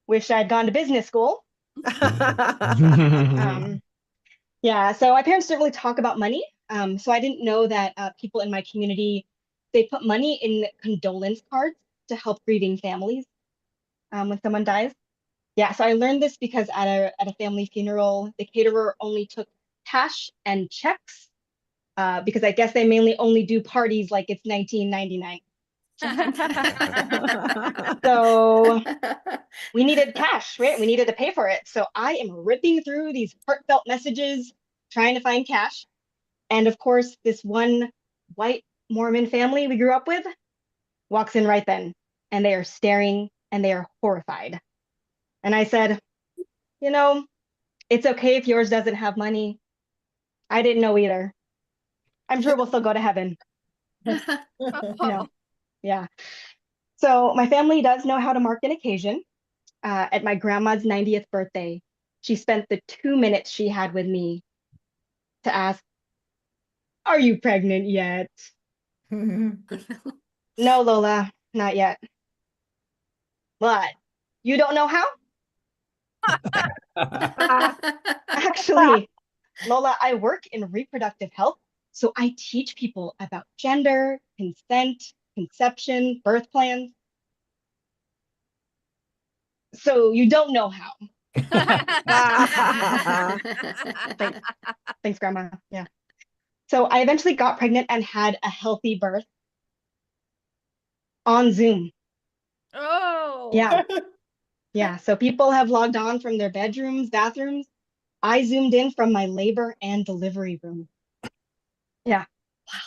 wish I'd gone to business school. Yeah, so my parents didn't really talk about money. So I didn't know that people in my community, they put money in condolence cards to help grieving families when someone dies. Yeah, so I learned this because at a family funeral, the caterer only took cash and checks because I guess they mainly only do parties like it's 1999. So we needed cash, right? We needed to pay for it. So I am ripping through these heartfelt messages, trying to find cash. And of course, this one white Mormon family we grew up with walks in right then, and they are staring and they are horrified. And I said, you know, it's okay if yours doesn't have money. I didn't know either. I'm sure we'll still go to heaven. Yeah. So my family does know how to mark an occasion. At my grandma's 90th birthday, she spent the 2 minutes she had with me to ask, "Are you pregnant yet?" No, Lola, not yet. What? You don't know how? Actually, Lola, I work in reproductive health, so I teach people about gender, consent, conception, birth plans. So you don't know how. Thanks, Grandma. Yeah. So I eventually got pregnant and had a healthy birth on Zoom. Oh. Yeah. Yeah. So people have logged on from their bedrooms, bathrooms. I zoomed in from my labor and delivery room. Yeah.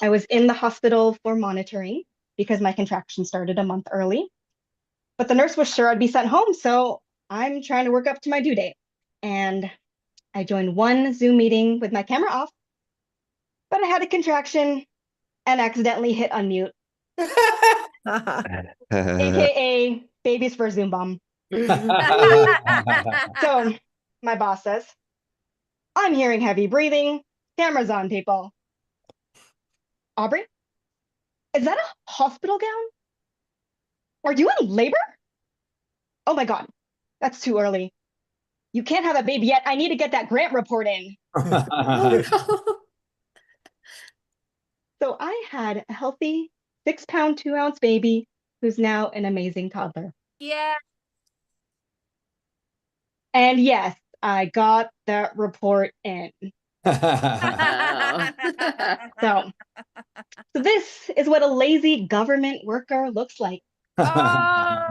I was in the hospital for monitoring because my contraction started a month early. But the nurse was sure I'd be sent home, so I'm trying to work up to my due date. And I joined one Zoom meeting with my camera off, but I had a contraction and accidentally hit unmute. AKA baby's first Zoom bomb. So my boss says, "I'm hearing heavy breathing. Camera's on, people." Aubrey, is that a hospital gown? Are you in labor? Oh my God, that's too early. You can't have a baby yet. I need to get that grant report in. So I had a healthy 6-pound, 2-ounce baby who's now an amazing toddler. Yeah. And yes, I got that report in. So this is what a lazy government worker looks like. Oh.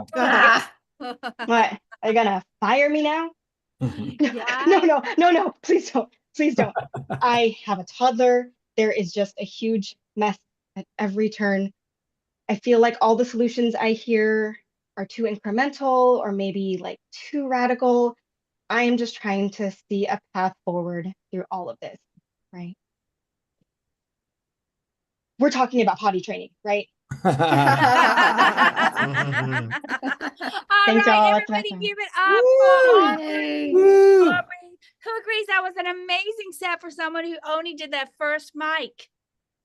What? Are you gonna fire me now? Yeah. No, please don't. I have a toddler. There is just a huge mess at every turn. I feel like all the solutions I hear are too incremental or maybe like too radical. I am just trying to see a path forward through all of this, right? We're talking about potty training, right? All Thanks, right, y'all. everybody give it up for Aubrey. Aubrey, who agrees that was an amazing set for someone who only did that first mic,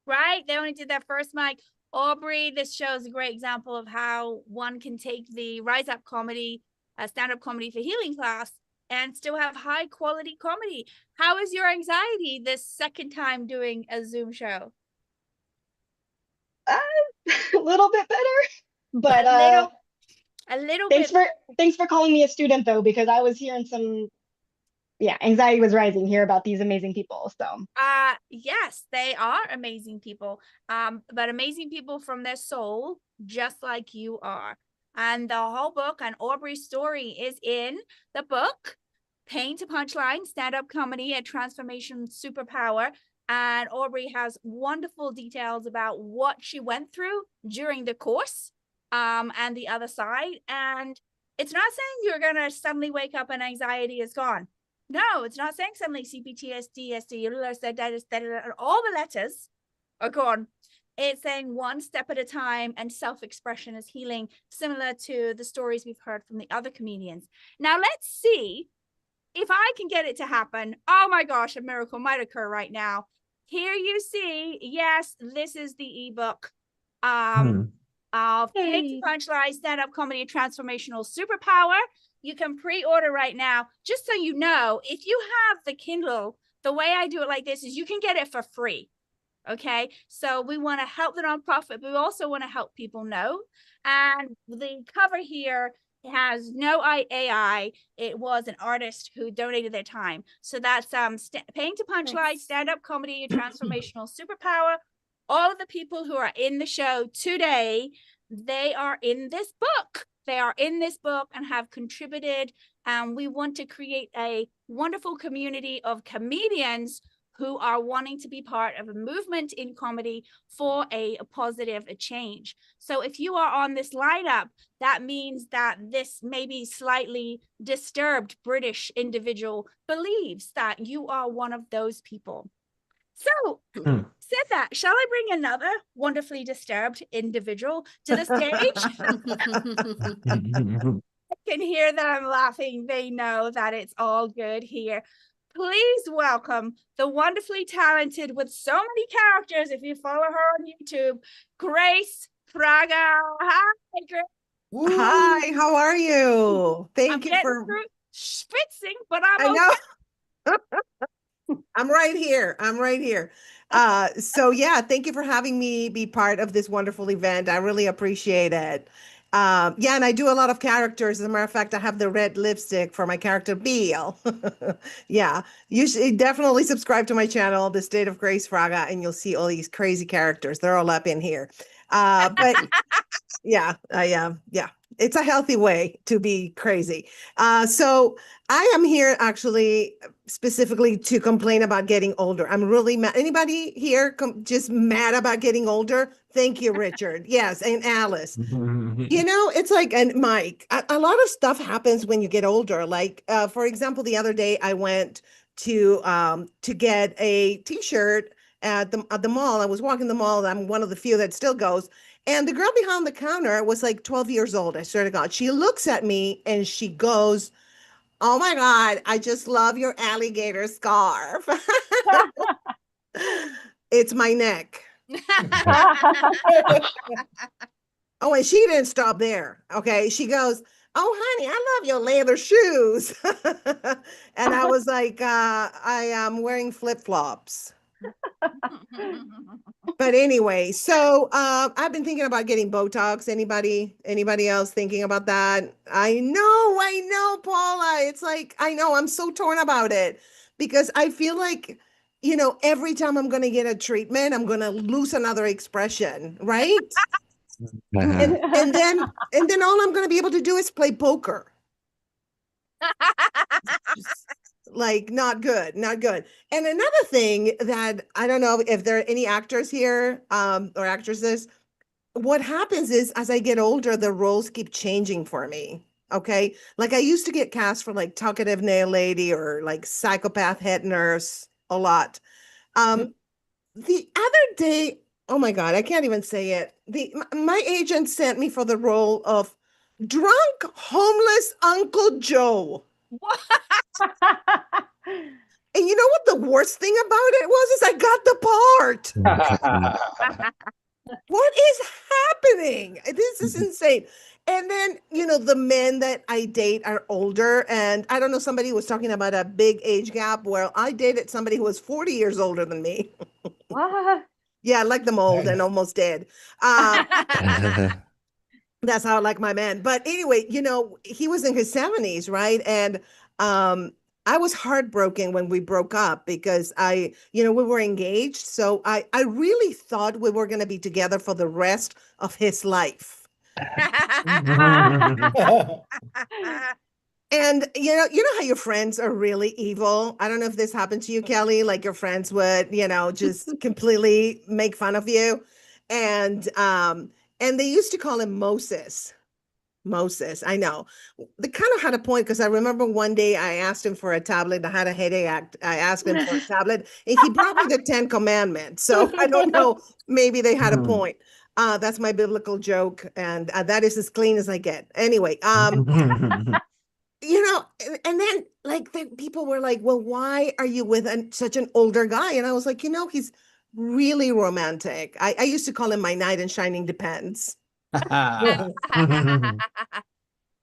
right? They only did that first mic. Aubrey, this shows a great example of how one can take the Rise Up comedy, stand-up comedy for healing class, and still have high quality comedy. How is your anxiety this second time doing a Zoom show? A little bit better, but a little thanks bit. Thanks for calling me a student though, because I was hearing some, anxiety was rising here about these amazing people. So yes, they are amazing people, but amazing people from their soul, just like you are. And the whole book and Aubrey's story is in the book, Pain to Punchline, Stand-Up Comedy, a Transformation Superpower. And Aubrey has wonderful details about what she went through during the course, and the other side. And it's not saying you're going to suddenly wake up and anxiety is gone. No, it's not saying suddenly CPTSD, SD, all the letters. Oh, go on. It's saying one step at a time and self-expression is healing, similar to the stories we've heard from the other comedians. Now let's see if I can get it to happen. Oh my gosh, a miracle might occur right now. Here you see, yes, this is the ebook of Hey. Punchlines, stand-up comedy, transformational superpower. You can pre-order right now. Just so you know, if you have the Kindle, the way I do it like this is you can get it for free. Okay, so we want to help the nonprofit, but we also want to help people know. And the cover here has no AI. It was an artist who donated their time. So that's paying to Punchline, stand-up comedy, transformational superpower. All of the people who are in the show today, they are in this book. They are in this book and have contributed. And we want to create a wonderful community of comedians who are wanting to be part of a movement in comedy for a positive change. So if you are on this lineup, that means that this maybe slightly disturbed British individual believes that you are one of those people. So, said that, shall I bring another wonderfully disturbed individual to the stage? I can hear them laughing. They know that it's all good here. Please welcome the wonderfully talented with so many characters, if you follow her on YouTube, Grace Fraga. Hi, Grace. Hi, how are you? Thank you for spitzing, but I'm I know. I'm right here. I'm right here. So yeah, thank you for having me be part of this wonderful event. I really appreciate it. Yeah, and I do a lot of characters. As a matter of fact, I have the red lipstick for my character Beale. Yeah, you should definitely subscribe to my channel, The State of Grace Fraga, and you'll see all these crazy characters. They're all up in here. But yeah, yeah, it's a healthy way to be crazy. So I am here actually specifically to complain about getting older. I'm really mad. Anybody here just mad about getting older? Thank you, Richard. Yes, and Alice. You know, it's like, and Mike, a lot of stuff happens when you get older. Like, for example, the other day I went to get a t-shirt at the mall. I was walking the mall. I'm one of the few that still goes. And the girl behind the counter was like 12 years old. I swear to God. She looks at me and she goes, "Oh my God, I just love your alligator scarf." It's my neck. Oh, and she didn't stop there. Okay. She goes, "Oh, honey, I love your leather shoes." And I was like, I am wearing flip-flops. But anyway, so I've been thinking about getting Botox. Anybody else thinking about that? I know, Paula. It's like, I know, I'm so torn about it because I feel like, you know, every time I'm going to get a treatment, I'm going to lose another expression, right? And then all I'm going to be able to do is play poker. Like, not good. And another thing that I don't know if there are any actors here or actresses, what happens is as I get older, the roles keep changing for me. Okay. Like I used to get cast for like talkative nail lady or like psychopath head nurse a lot. The other day, oh my God, I can't even say it. My agent sent me for the role of drunk, homeless Uncle Joe. What? And you know what the worst thing about it was is I got the part. What is happening? This is insane. And then, you know, the men that I date are older. And I don't know, somebody was talking about a big age gap. Well, I dated somebody who was 40 years older than me. What? Yeah, I like them old and almost dead. That's how I like my man. But anyway, you know, he was in his 70s, right? And I was heartbroken when we broke up because we were engaged. So I really thought we were going to be together for the rest of his life. And you know how your friends are really evil. I don't know if this happened to you, Kelly, like your friends would, you know, just completely make fun of you. And they used to call him Moses. Moses, I know. They kind of had a point because I remember one day I asked him for a tablet. I had a headache. I asked him for a tablet, and he brought me the 10 Commandments. So I don't know. Maybe they had a point. That's my biblical joke, and that is as clean as I get. Anyway, you know, and then like people were like, "Well, why are you with such an older guy?" And I was like, he's really romantic. I used to call him my knight in shining depends. But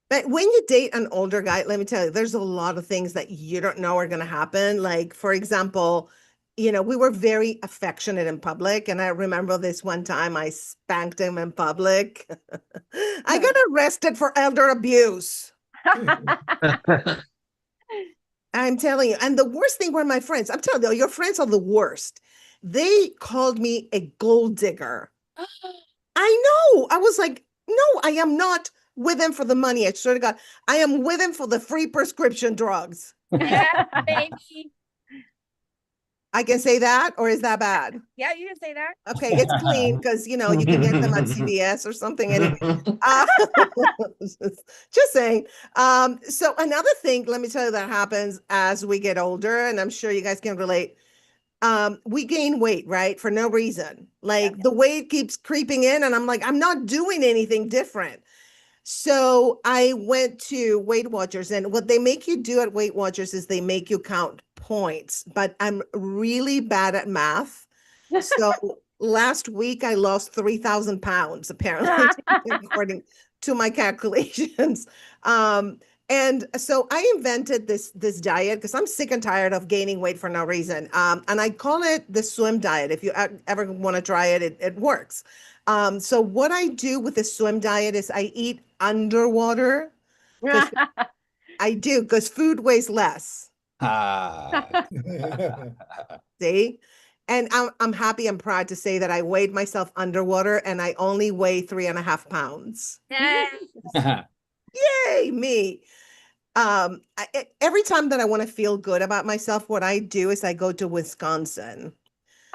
when you date an older guy, let me tell you, there's a lot of things that you don't know are going to happen. Like, for example, we were very affectionate in public. And I remember this one time I spanked him in public. I got arrested for elder abuse. I'm telling you. And the worst thing were my friends. I'm telling you, your friends are the worst. They called me a gold digger. I know. I was like, no, I am not with him for the money. I swear to God, I am with him for the free prescription drugs. Yeah, baby. I can say that, or is that bad? Yeah, you can say that. Okay, it's clean because you can get them at CVS or something. Anyway, just saying. So another thing, let me tell you, that happens as we get older, and I'm sure you guys can relate. We gain weight, right? For no reason. Like the weight keeps creeping in, and I'm like, I'm not doing anything different. So I went to Weight Watchers, and what they make you do at Weight Watchers is they make you count points, but I'm really bad at math. So last week I lost 3,000 pounds, apparently, according to my calculations. And so I invented this diet because I'm sick and tired of gaining weight for no reason. And I call it the swim diet. If you ever want to try it, it works. So what I do with the swim diet is I eat underwater. I do, because food weighs less. See? And I'm happy and proud to say that I weighed myself underwater and I only weigh 3.5 pounds. Yay, me. Every time that I want to feel good about myself, what I do is I go to Wisconsin.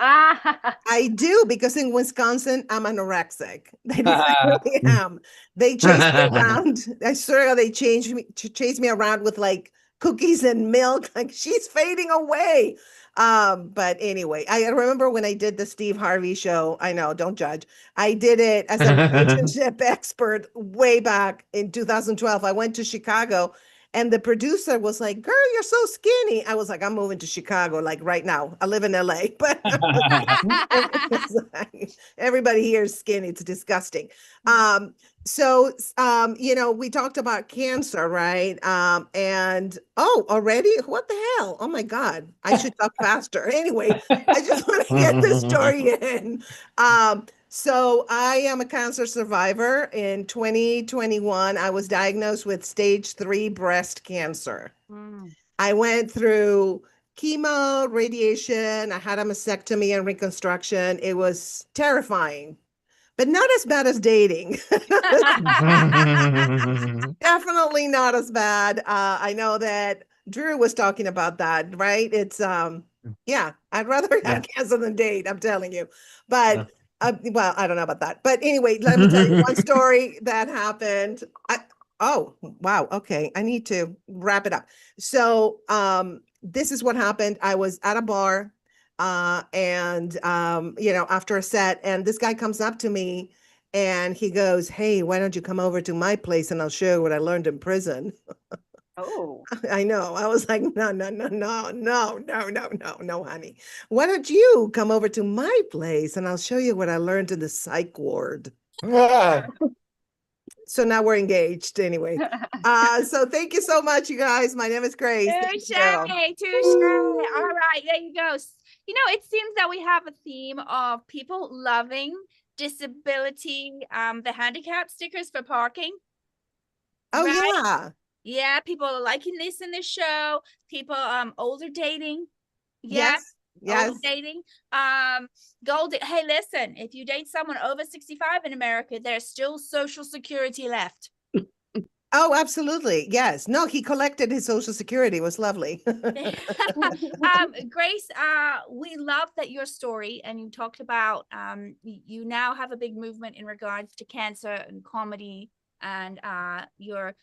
I do, because in Wisconsin, I'm anorexic. They really am. They chase me around. I swear they chase me around with like cookies and milk. Like, she's fading away. But anyway, I remember when I did the Steve Harvey show. I know, don't judge. I did it as a relationship expert way back in 2012. I went to Chicago. And the producer was like, "Girl, you're so skinny." I was like, "I'm moving to Chicago, like right now. I live in LA." But everybody here is skinny. It's disgusting. So we talked about cancer, right? And already? What the hell? Oh my God. I should talk faster. Anyway, I just want to get this story in. So I am a cancer survivor. In 2021, I was diagnosed with stage 3 breast cancer. I went through chemo, radiation. I had a mastectomy and reconstruction. It was terrifying, but not as bad as dating. Definitely not as bad. I know that Drew was talking about that, right? It's, I'd rather have cancer than date, I'm telling you. But well, I don't know about that. But anyway, let me tell you one story that happened. Oh, wow. Okay. I need to wrap it up. So this is what happened. I was at a bar and after a set, and this guy comes up to me and he goes, "Hey, why don't you come over to my place and I'll show you what I learned in prison." Oh, I know. I was like, no, honey. Why don't you come over to my place and I'll show you what I learned in the psych ward. So now we're engaged anyway. So thank you so much, you guys. My name is Grace. Touche. All right, there you go. It seems that we have a theme of people loving disability, the handicap stickers for parking. Oh, right? yeah. Yeah, people are liking this in the show. People, older dating. Yes. Older dating. Hey, listen, if you date someone over 65 in America, there's still Social Security left. Oh, absolutely. Yes. No, he collected his Social Security. It was lovely. Grace, we love that your story, and you talked about you now have a big movement in regards to cancer and comedy and your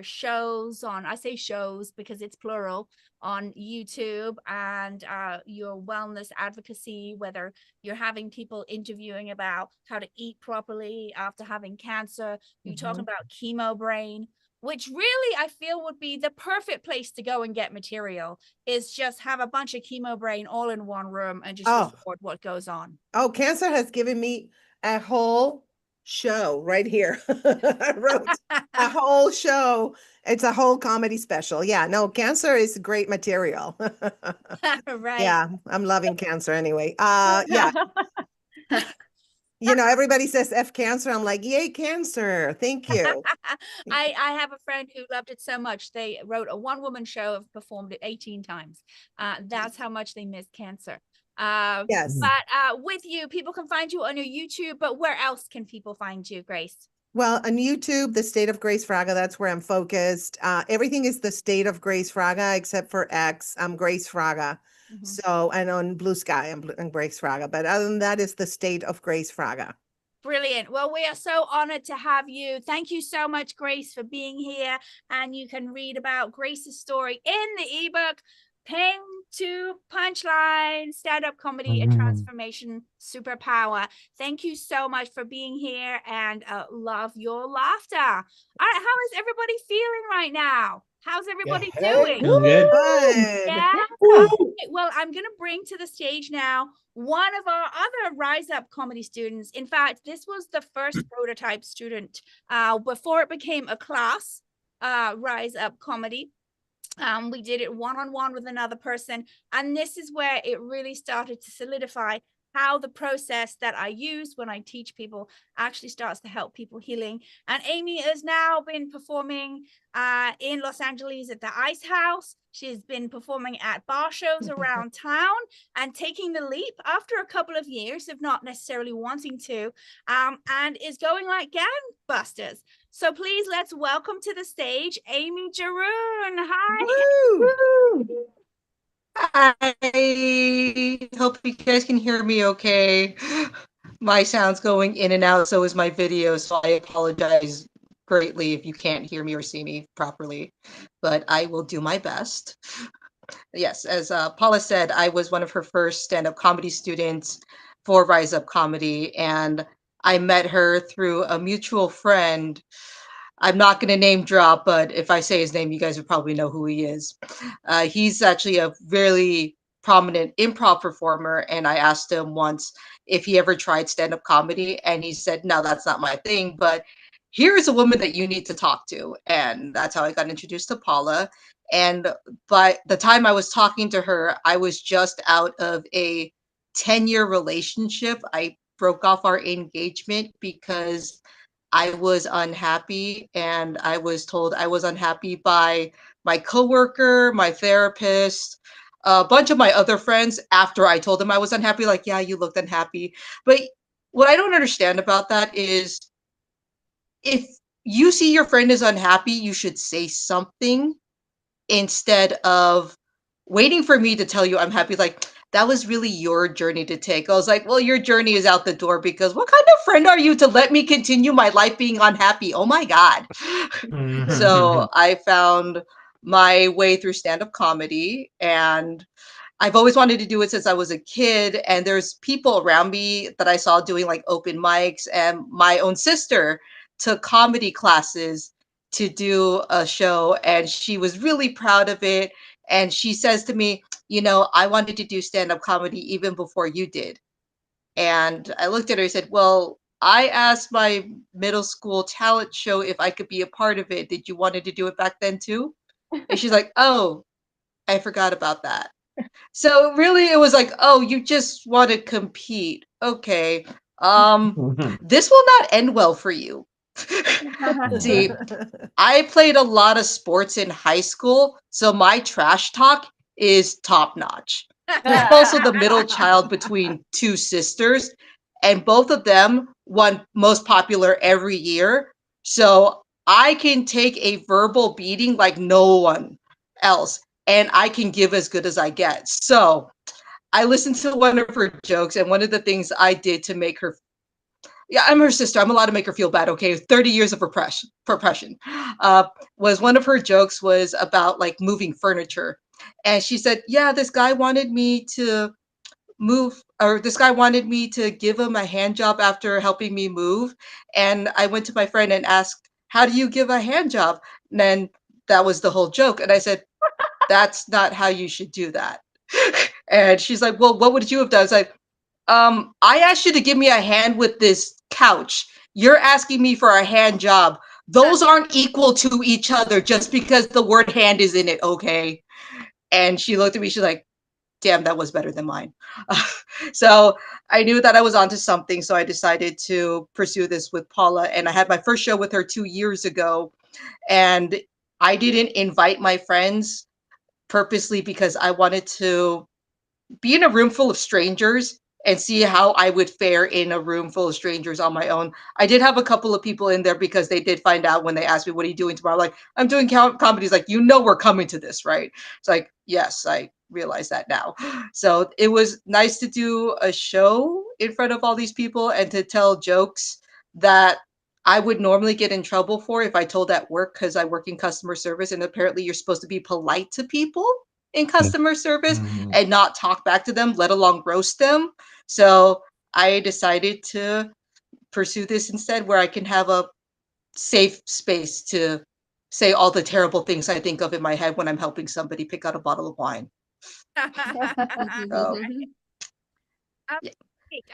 shows on, I say shows because it's plural, on YouTube, and your wellness advocacy, whether you're having people interviewing about how to eat properly after having cancer, you're talking about chemo brain, which really I feel would be the perfect place to go and get material, is just have a bunch of chemo brain all in one room and just record what goes on. Oh, cancer has given me a whole show right here. I wrote a whole show. It's a whole comedy special. Yeah, no, cancer is great material. Right. Yeah, I'm loving cancer anyway. Yeah. You know, everybody says F cancer. I'm like, yay, cancer. Thank you. I have a friend who loved it so much. They wrote a one-woman show, have performed it 18 times. That's how much they missed cancer. Yes. But with you, people can find you on your YouTube, but where else can people find you, Grace? Well, on YouTube, The State of Grace Fraga, that's where I'm focused. Everything is The State of Grace Fraga, except for X. I'm Grace Fraga. So, and on Blue Sky, I'm Grace Fraga. But other than that, it's The State of Grace Fraga. Brilliant. Well, we are so honored to have you. Thank you so much, Grace, for being here. And you can read about Grace's story in the ebook, Ping to Punchlines, Stand-Up Comedy and Transformation Superpower. Thank you so much for being here, and love your laughter. All right, how is everybody feeling right now? How's everybody doing? Good. Yeah. Okay, well, I'm going to bring to the stage now one of our other Rise Up comedy students. In fact, this was the first prototype student before it became a class, Rise Up Comedy. We did it one-on-one with another person, and this is where it really started to solidify how the process that I use when I teach people actually starts to help people healing. And Amy has now been performing in Los Angeles at the Ice House. She's been performing at bar shows around town and taking the leap after a couple of years of not necessarily wanting to, and is going like gangbusters. So please, let's welcome to the stage Amy Jaroon. Hi. Woo! I hope you guys can hear me okay. My sound's going in and out, so is my video, so I apologize greatly if you can't hear me or see me properly, but I will do my best. Yes, as Paula said, I was one of her first stand-up comedy students for Rise Up Comedy, and I met her through a mutual friend. I'm not going to name drop, but if I say his name, you guys would probably know who he is. He's actually a really prominent improv performer, and I asked him once if he ever tried stand-up comedy, and he said, no, that's not my thing, but here is a woman that you need to talk to. And that's how I got introduced to Paula. And by the time I was talking to her, I was just out of a 10-year relationship. I broke off our engagement because I was unhappy, and I was told I was unhappy by my coworker, my therapist, a bunch of my other friends after I told them I was unhappy. Like, yeah, you looked unhappy. But what I don't understand about that is if you see your friend is unhappy, you should say something instead of waiting for me to tell you I'm happy. Like, that was really your journey to take. I was like, well, your journey is out the door, because what kind of friend are you to let me continue my life being unhappy? Oh my God. So I found my way through stand-up comedy, and I've always wanted to do it since I was a kid. And there's people around me that I saw doing like open mics, and my own sister took comedy classes to do a show, and she was really proud of it. And she says to me, you know, I wanted to do stand-up comedy even before you did. And I looked at her and said, well, I asked my middle school talent show if I could be a part of it. Did you wanted to do it back then too? And she's like, oh, I forgot about that. So really it was like, oh, you just want to compete. Okay. This will not end well for you. See, I played a lot of sports in high school, so my trash talk is top notch. I'm also the middle child between two sisters, and both of them won most popular every year. So I can take a verbal beating like no one else, and I can give as good as I get. So I listened to one of her jokes, and one of the things I did to make her yeah, I'm her sister. I'm allowed to make her feel bad. Okay. 30 years of repression, was one of her jokes was about like moving furniture. And she said, yeah, this guy wanted me to give him a hand job after helping me move. And I went to my friend and asked, how do you give a hand job? And then that was the whole joke. And I said, that's not how you should do that. And she's like, well, what would you have done? I was like, I asked you to give me a hand with this couch. You're asking me for a hand job. Those aren't equal to each other just because the word hand is in it, okay? And she looked at me, she's like, damn, that was better than mine. So I knew that I was onto something. So I decided to pursue this with Paula. And I had my first show with her 2 years ago. And I didn't invite my friends purposely because I wanted to be in a room full of strangers and see how I would fare in a room full of strangers on my own. I did have a couple of people in there because they did find out when they asked me, what are you doing tomorrow? I'm like, I'm doing comedies. Like, you know, we're coming to this, right? It's like, yes, I realize that now. So it was nice to do a show in front of all these people and to tell jokes that I would normally get in trouble for if I told at work, because I work in customer service and apparently you're supposed to be polite to people in customer service and not talk back to them, let alone roast them. So I decided to pursue this instead, where I can have a safe space to say all the terrible things I think of in my head when I'm helping somebody pick out a bottle of wine. So, Okay.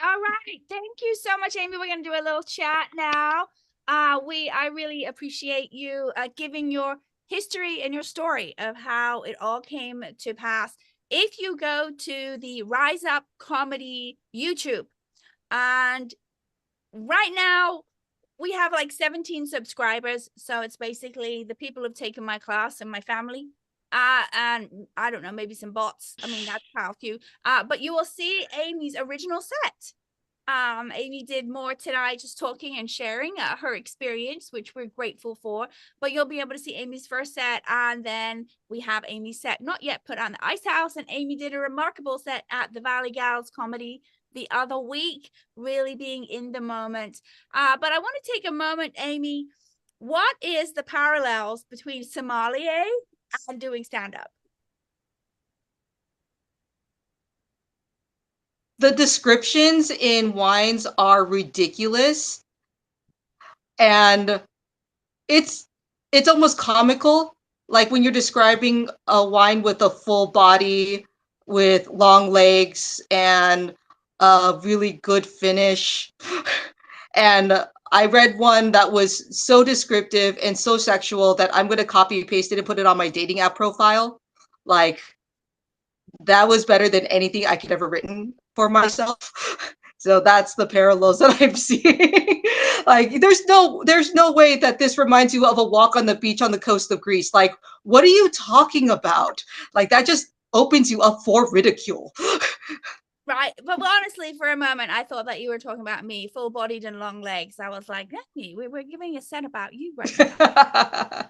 All right. Thank you so much, Amy. We're going to do a little chat now. I really appreciate you giving your history and your story of how it all came to pass. If you go to the Rise Up Comedy YouTube, and right now we have like 17 subscribers. So it's basically the people who've taken my class and my family. And I don't know, maybe some bots. I mean, that's how few. But you will see Amy's original set. Amy did more tonight, just talking and sharing her experience, which we're grateful for. But you'll be able to see Amy's first set, and then we have Amy's set not yet put on the Ice House. And Amy did a remarkable set at the Valley Gals Comedy the other week, really being in the moment. But I want to take a moment, Amy. What is the parallels between sommelier and doing stand-up? the descriptions in wines are ridiculous, and it's almost comical. Like when you're describing a wine with a full body, with long legs and a really good finish. And I read one that was so descriptive and so sexual that I'm going to copy and paste it and put it on my dating app profile. Like, that was better than anything I could ever written for myself. So that's the parallels that I'm seeing. Like, there's no way that this reminds you of a walk on the beach on the coast of Greece. Like, what are you talking about? Like, that just opens you up for ridicule. Right. But honestly, for a moment, I thought that you were talking about me, full-bodied and long legs. I was like, we're giving a set about you right now.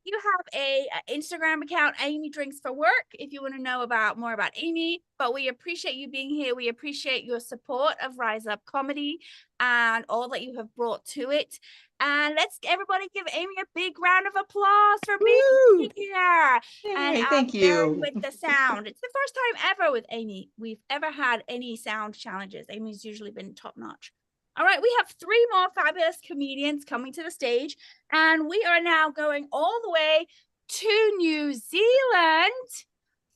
You have a Instagram account, Amy Drinks for Work, if you want to know more about Amy. But we appreciate you being here. We appreciate your support of Rise Up Comedy and all that you have brought to it. And let's everybody give Amy a big round of applause for being here. Yay, and thank sharing you. with the sound. It's the first time ever with Amy we've ever had any sound challenges. Amy's usually been top notch. All right, we have 3 more fabulous comedians coming to the stage, and we are now going all the way to New Zealand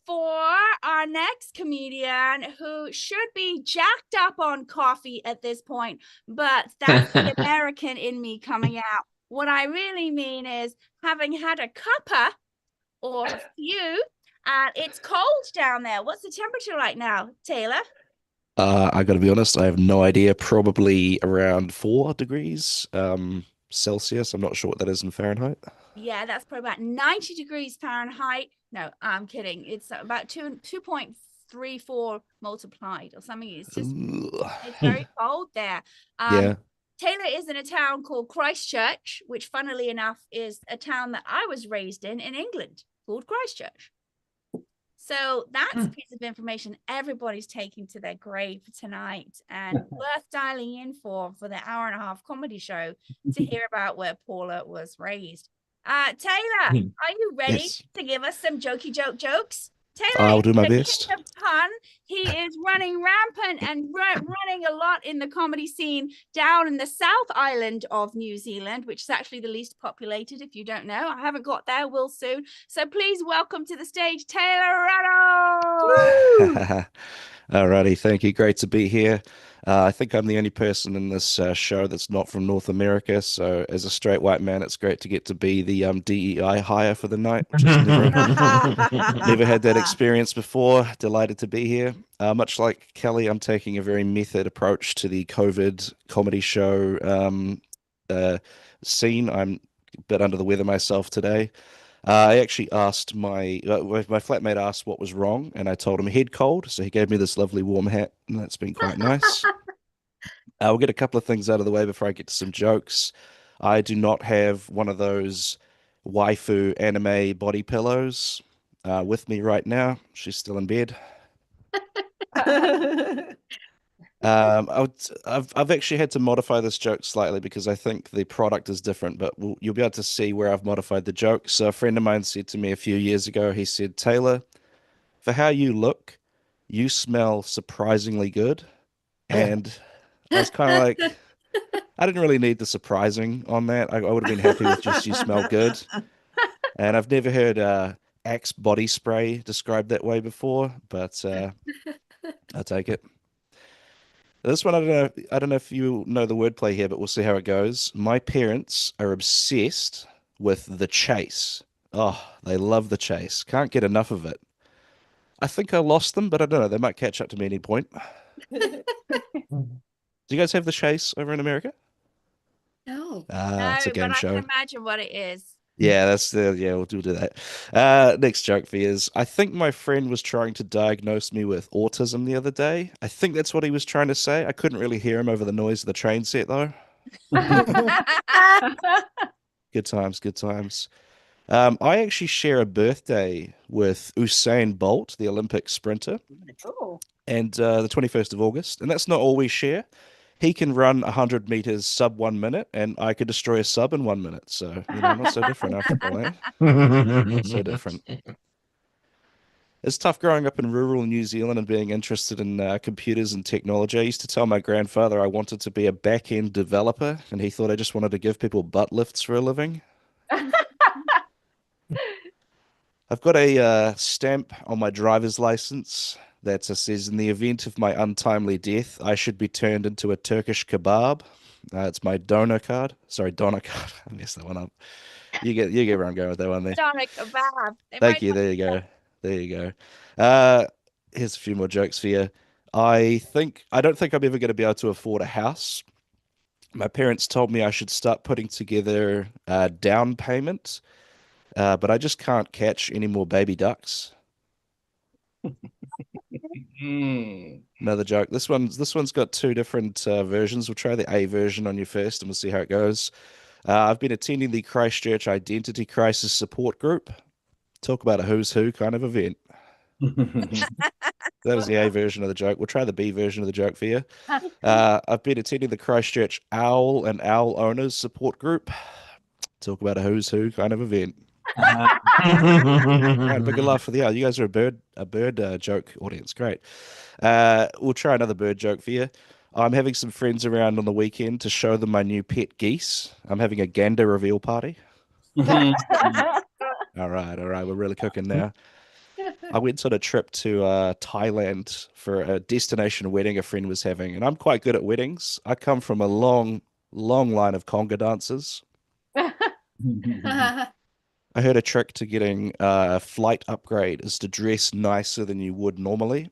for our next comedian, who should be jacked up on coffee at this point, but that's the American in me coming out. What I really mean is having had a cuppa or a few, and it's cold down there. What's the temperature like now, Taylor? I gotta be honest, I have no idea. Probably around 4 degrees Celsius. I'm not sure what that is in Fahrenheit. Yeah, that's probably about 90 degrees Fahrenheit. No, I'm kidding. It's about 2.34 multiplied or something. It's just it's very cold there. Yeah. Taylor is in a town called Christchurch, which funnily enough is a town that I was raised in England, called Christchurch. So that's a piece of information everybody's taking to their grave tonight and worth dialing in for the hour-and-a-half comedy show to hear about where Paula was raised. Taylor, are you ready to give us some jokes? Taylor I'll do my is the best. king of pun. He is running rampant and running a lot in the comedy scene down in the South Island of New Zealand, which is actually the least populated, if you don't know. I haven't got there, will soon. So please welcome to the stage, Taylor Rattle. Alrighty, thank you. Great to be here. I think I'm the only person in this show that's not from North America. So as a straight white man, it's great to get to be the DEI hire for the night, which is never had that experience before. Delighted to be here. Much like Kelly, I'm taking a very method approach to the COVID comedy show scene. I'm a bit under the weather myself today. I actually asked my flatmate asked what was wrong, and I told him head cold. So he gave me this lovely warm hat, and that's been quite nice. We'll get a couple of things out of the way before I get to some jokes. I do not have one of those waifu anime body pillows with me right now. She's still in bed. I've actually had to modify this joke slightly because I think the product is different, but you'll be able to see where I've modified the joke. So a friend of mine said to me a few years ago, he said, Taylor, for how you look, you smell surprisingly good. And I was kind of like, I didn't really need the surprising on that. I would have been happy with just you smell good. And I've never heard Axe body spray described that way before, but I'll take it. This one, I don't know if you know the wordplay here, but we'll see how it goes. My parents are obsessed with the chase. Oh, they love the chase. Can't get enough of it. I think I lost them, but I don't know. They might catch up to me at any point. Do you guys have the chase over in America? No. It's a game but show. I can imagine what it is. Yeah, we'll do that. Next joke for you is, I think my friend was trying to diagnose me with autism the other day. I think that's what he was trying to say. I couldn't really hear him over the noise of the train set though. Good times. I actually share a birthday with Usain Bolt, the Olympic sprinter, and the 21st of August, and that's not all we share. He can run 100 meters sub 1 minute, and I could destroy a sub in 1 minute. So, not so different after all, eh? Not so different. It's tough growing up in rural New Zealand and being interested in computers and technology. I used to tell my grandfather I wanted to be a back-end developer, and he thought I just wanted to give people butt lifts for a living. I've got a stamp on my driver's license that says, in the event of my untimely death, I should be turned into a Turkish kebab. It's my donor card. Sorry, donor card. I messed that one up. You get where I'm going with that one there. Donor kebab. Thank you. There you go. Here's a few more jokes for you. I don't think I'm ever going to be able to afford a house. My parents told me I should start putting together a down payment, but I just can't catch any more baby ducks. Another joke. This one's got two different versions. We'll try the A version on you first, and we'll see how it goes. I've been attending the Christchurch Identity Crisis Support Group. Talk about a who's who kind of event. That was the A version of the joke. We'll try the B version of the joke for you. I've been attending the Christchurch Owl and Owl Owners Support Group. Talk about a who's who kind of event. Right, big laugh for the owl. You guys are a bird joke audience. Great. We'll try another bird joke for you. I'm having some friends around on the weekend to show them my new pet geese. I'm having a gander reveal party. All right. We're really cooking now. I went on a trip to Thailand for a destination wedding a friend was having, and I'm quite good at weddings. I come from a long line of conga dancers. I heard a trick to getting a flight upgrade is to dress nicer than you would normally.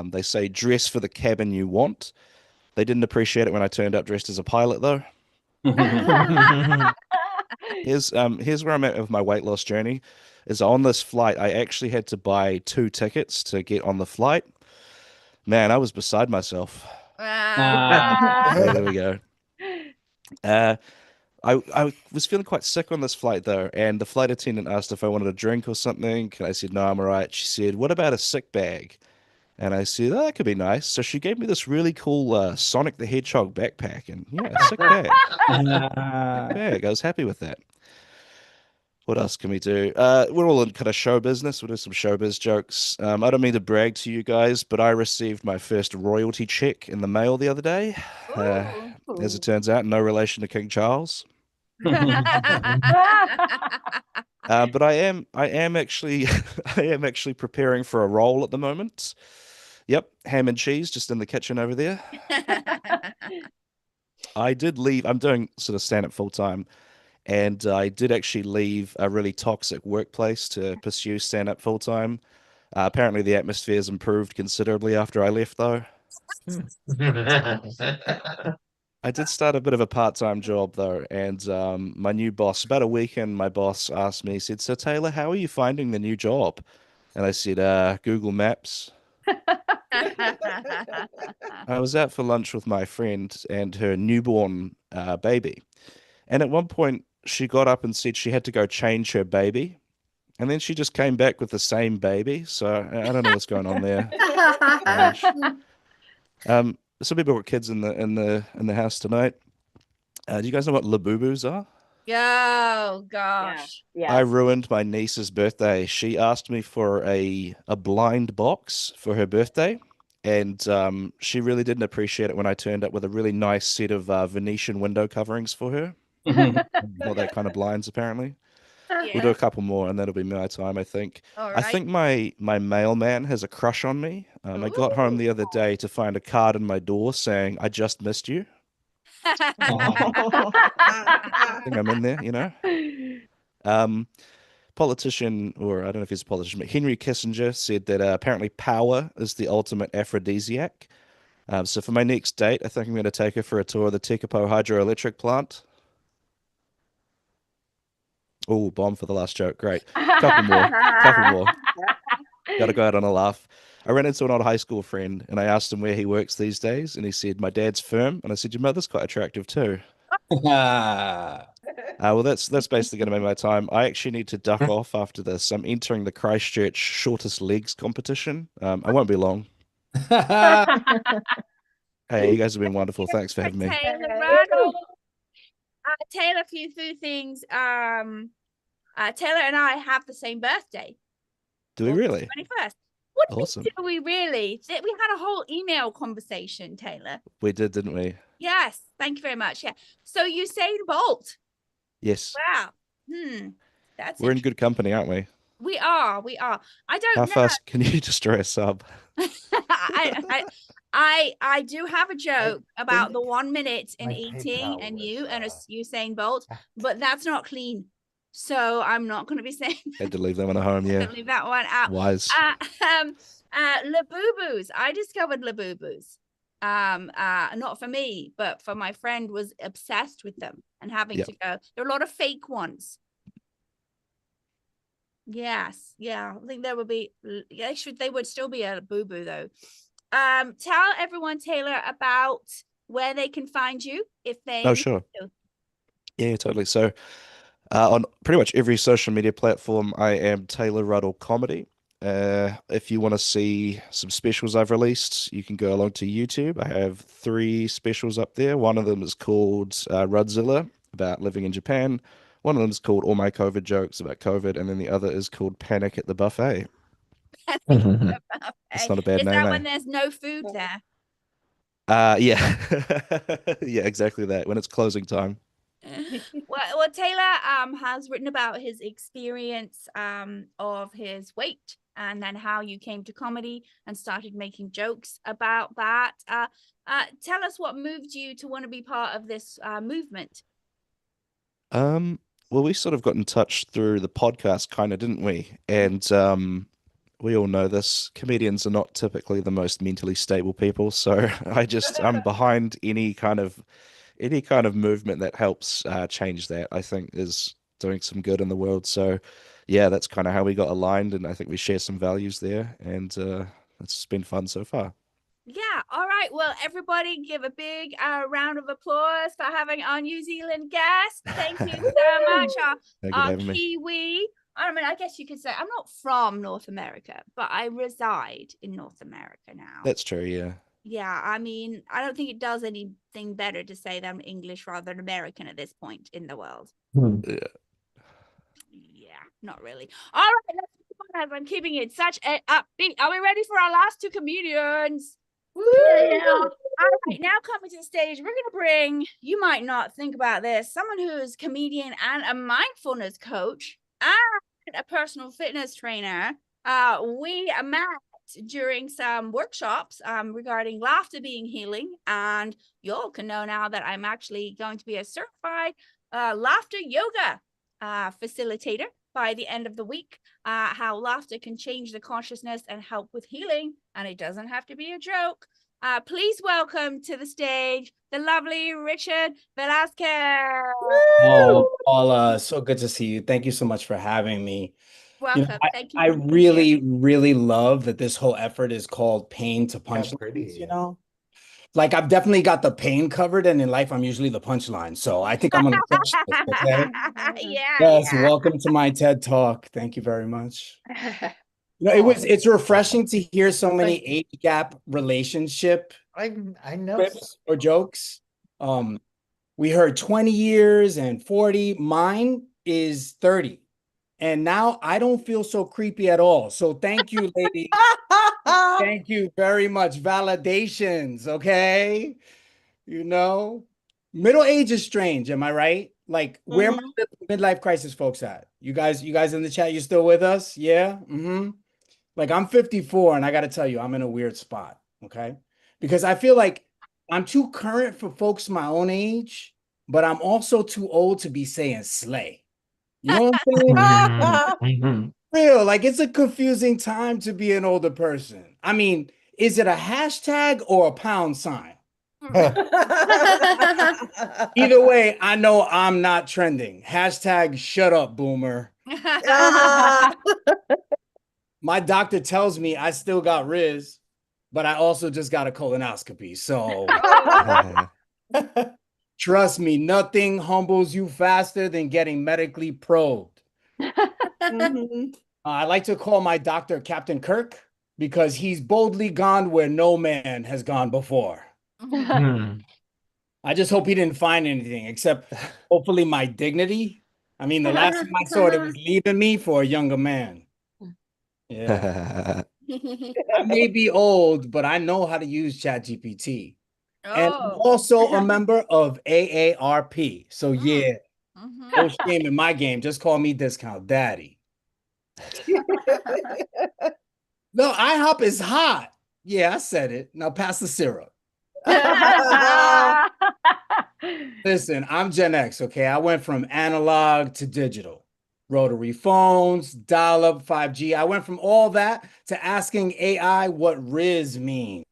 They say dress for the cabin you want. They didn't appreciate it when I turned up dressed as a pilot, though. Here's where I'm at with my weight loss journey. Is on this flight, I actually had to buy 2 tickets to get on the flight. Man, I was beside myself. There we go. I was feeling quite sick on this flight though, and the flight attendant asked if I wanted a drink or something. And I said, no, I'm all right. She said, what about a sick bag? And I said, oh, that could be nice. So she gave me this really cool Sonic the Hedgehog backpack, and yeah, a sick bag. Sick bag. I was happy with that. What else can we do? We're all in kind of show business. We'll do some showbiz jokes. I don't mean to brag to you guys, but I received my first royalty check in the mail the other day. As it turns out, no relation to King Charles. But I am actually, I am actually preparing for a role at the moment. Yep, ham and cheese just in the kitchen over there. I did leave. I'm doing sort of stand-up full time, and I did actually leave a really toxic workplace to pursue stand-up full time. Apparently, the atmosphere's improved considerably after I left, though. I did start a bit of a part-time job though, and my new boss, about a weekend, my boss asked me, he said, "So Taylor, how are you finding the new job?" And I said, Google Maps. I was out for lunch with my friend and her newborn baby. And at one point, she got up and said she had to go change her baby. And then she just came back with the same baby. So I don't know what's going on there. Some people got kids in the house tonight. Do you guys know what Labubu's are? Oh gosh. Yeah. I ruined my niece's birthday. She asked me for a blind box for her birthday, and she really didn't appreciate it when I turned up with a really nice set of Venetian window coverings for her. Not that kind of blinds, apparently. We'll do a couple more, and that'll be my time, I think. All I right. think my mailman has a crush on me. I got home the other day to find a card in my door saying, "I just missed you." I think I'm in there, you know. Politician, or I don't know if he's a politician, but Henry Kissinger said that apparently power is the ultimate aphrodisiac. So for my next date, I think I'm going to take her for a tour of the Tekapo hydroelectric plant. Oh, bomb for the last joke. Great. Couple more. Got to go out on a laugh. I ran into an old high school friend and I asked him where he works these days, and he said, "My dad's firm." And I said, "Your mother's quite attractive too." Well, that's basically going to be my time. I actually need to duck off after this. I'm entering the Christchurch shortest legs competition. I won't be long. Hey, you guys have been wonderful. Thanks for having me. Taylor Ruddle. Taylor, a few things. Taylor and I have the same birthday. Do we really? 21st. What Awesome. do we really? We had a whole email conversation, Taylor. We did, didn't we? Yes. Thank you very much. Yeah. So Usain Bolt. Yes. Wow. We're in good company, aren't we? We are. I don't know. How fast can you destroy a sub? I do have a joke about the 1 minute in eating and Usain Bolt, but that's not clean. So I'm not going to be saying. Had to leave that one at home, yeah. Leave that one out. Wise. Labubus. I discovered Labubus. Not for me, but for my friend, was obsessed with them and having to go. There are a lot of fake ones. Yes, yeah. I think there would be. They would still be a boo-boo though. Tell everyone, Taylor, about where they can find you if they. Oh, sure. Yeah, totally. So, on pretty much every social media platform, I am Taylor Ruddle Comedy. If you want to see some specials I've released, you can go along to YouTube. I have 3 specials up there. One of them is called Rudzilla, about living in Japan. One of them is called All My COVID Jokes, about COVID. And then the other is called Panic at the Buffet. It's not a bad name. Is that when there's no food there? Yeah. Yeah, exactly that. When it's closing time. Well, Taylor has written about his experience of his weight, and then how you came to comedy and started making jokes about that. Tell us what moved you to want to be part of this movement. Well, we sort of got in touch through the podcast, kind of, didn't we? And we all know this. Comedians are not typically the most mentally stable people, so I'm behind any kind of movement that helps change that. I think is doing some good in the world. So, yeah, that's kind of how we got aligned, and I think we share some values there, and it's been fun so far. Yeah. All right. right. Well, everybody give a big round of applause for having our New Zealand guest. Thank you so much. Thank you for Our having me. Kiwi. I mean, I guess you could say I'm not from North America, but I reside in North America now. That's true, yeah. Yeah, I mean, I don't think it does anything better to say that I'm English rather than American at this point in the world. Yeah. Yeah, not really. All right, let's move on as I'm keeping it such a upbeat. Are we ready for our last two comedians? Yeah. All right, now coming to the stage, we're going to bring, you might not think about this, someone who's comedian and a mindfulness coach and a personal fitness trainer. We met during some workshops regarding laughter being healing, and y'all can know now that I'm actually going to be a certified laughter yoga facilitator by the end of the week. How laughter can change the consciousness and help with healing, and it doesn't have to be a joke. Please welcome to the stage the lovely Richard Velasquez. Oh, Paula, so good to see you. Thank you so much for having me. Welcome. Thank you. I really, really love that this whole effort is called Pain to Punchlines, you know? Like, I've definitely got the pain covered, and in life, I'm usually the punchline. So I think I'm going to crush this, okay? Yes, welcome to my TED Talk. Thank you very much. You know, it's refreshing to hear so many age gap relationship I know clips or jokes. We heard 20 years and 40. Mine is 30. And now I don't feel so creepy at all. So thank you, ladies. Thank you very much. Validations, okay? You know, middle age is strange, am I right? Like, where my midlife crisis folks at? You guys in the chat, you still with us? Yeah? Like, I'm 54, and I got to tell you, I'm in a weird spot, okay? Because I feel like I'm too current for folks my own age, but I'm also too old to be saying slay. You know what I'm saying? Real, like, it's a confusing time to be an older person. I mean, is it a hashtag or a pound sign? Either way, I know I'm not trending. Hashtag shut up, boomer. My doctor tells me I still got Riz, but I also just got a colonoscopy. So trust me, nothing humbles you faster than getting medically probed. I like to call my doctor Captain Kirk because he's boldly gone where no man has gone before. I just hope he didn't find anything except hopefully my dignity. I mean, the last time I saw it, it was leaving me for a younger man. Yeah. I may be old, but I know how to use ChatGPT. And I'm also a member of AARP. So yeah, no shame in my game. Just call me Discount Daddy. No, IHOP is hot. Yeah, I said it. Now pass the syrup. Listen, I'm Gen X, okay? I went from analog to digital. Rotary phones, dial-up, 5G. I went from all that to asking AI what Riz means.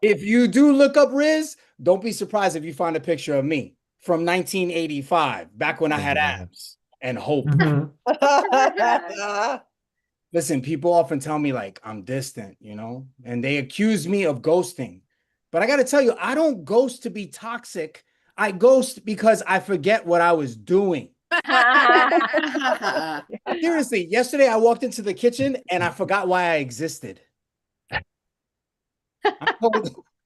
If you do look up Riz, don't be surprised if you find a picture of me from 1985, back when I had abs and hope. Listen, people often tell me like I'm distant, you know, and they accuse me of ghosting. But I got to tell you, I don't ghost to be toxic. I ghost because I forget what I was doing. Seriously, yesterday I walked into the kitchen and I forgot why I existed.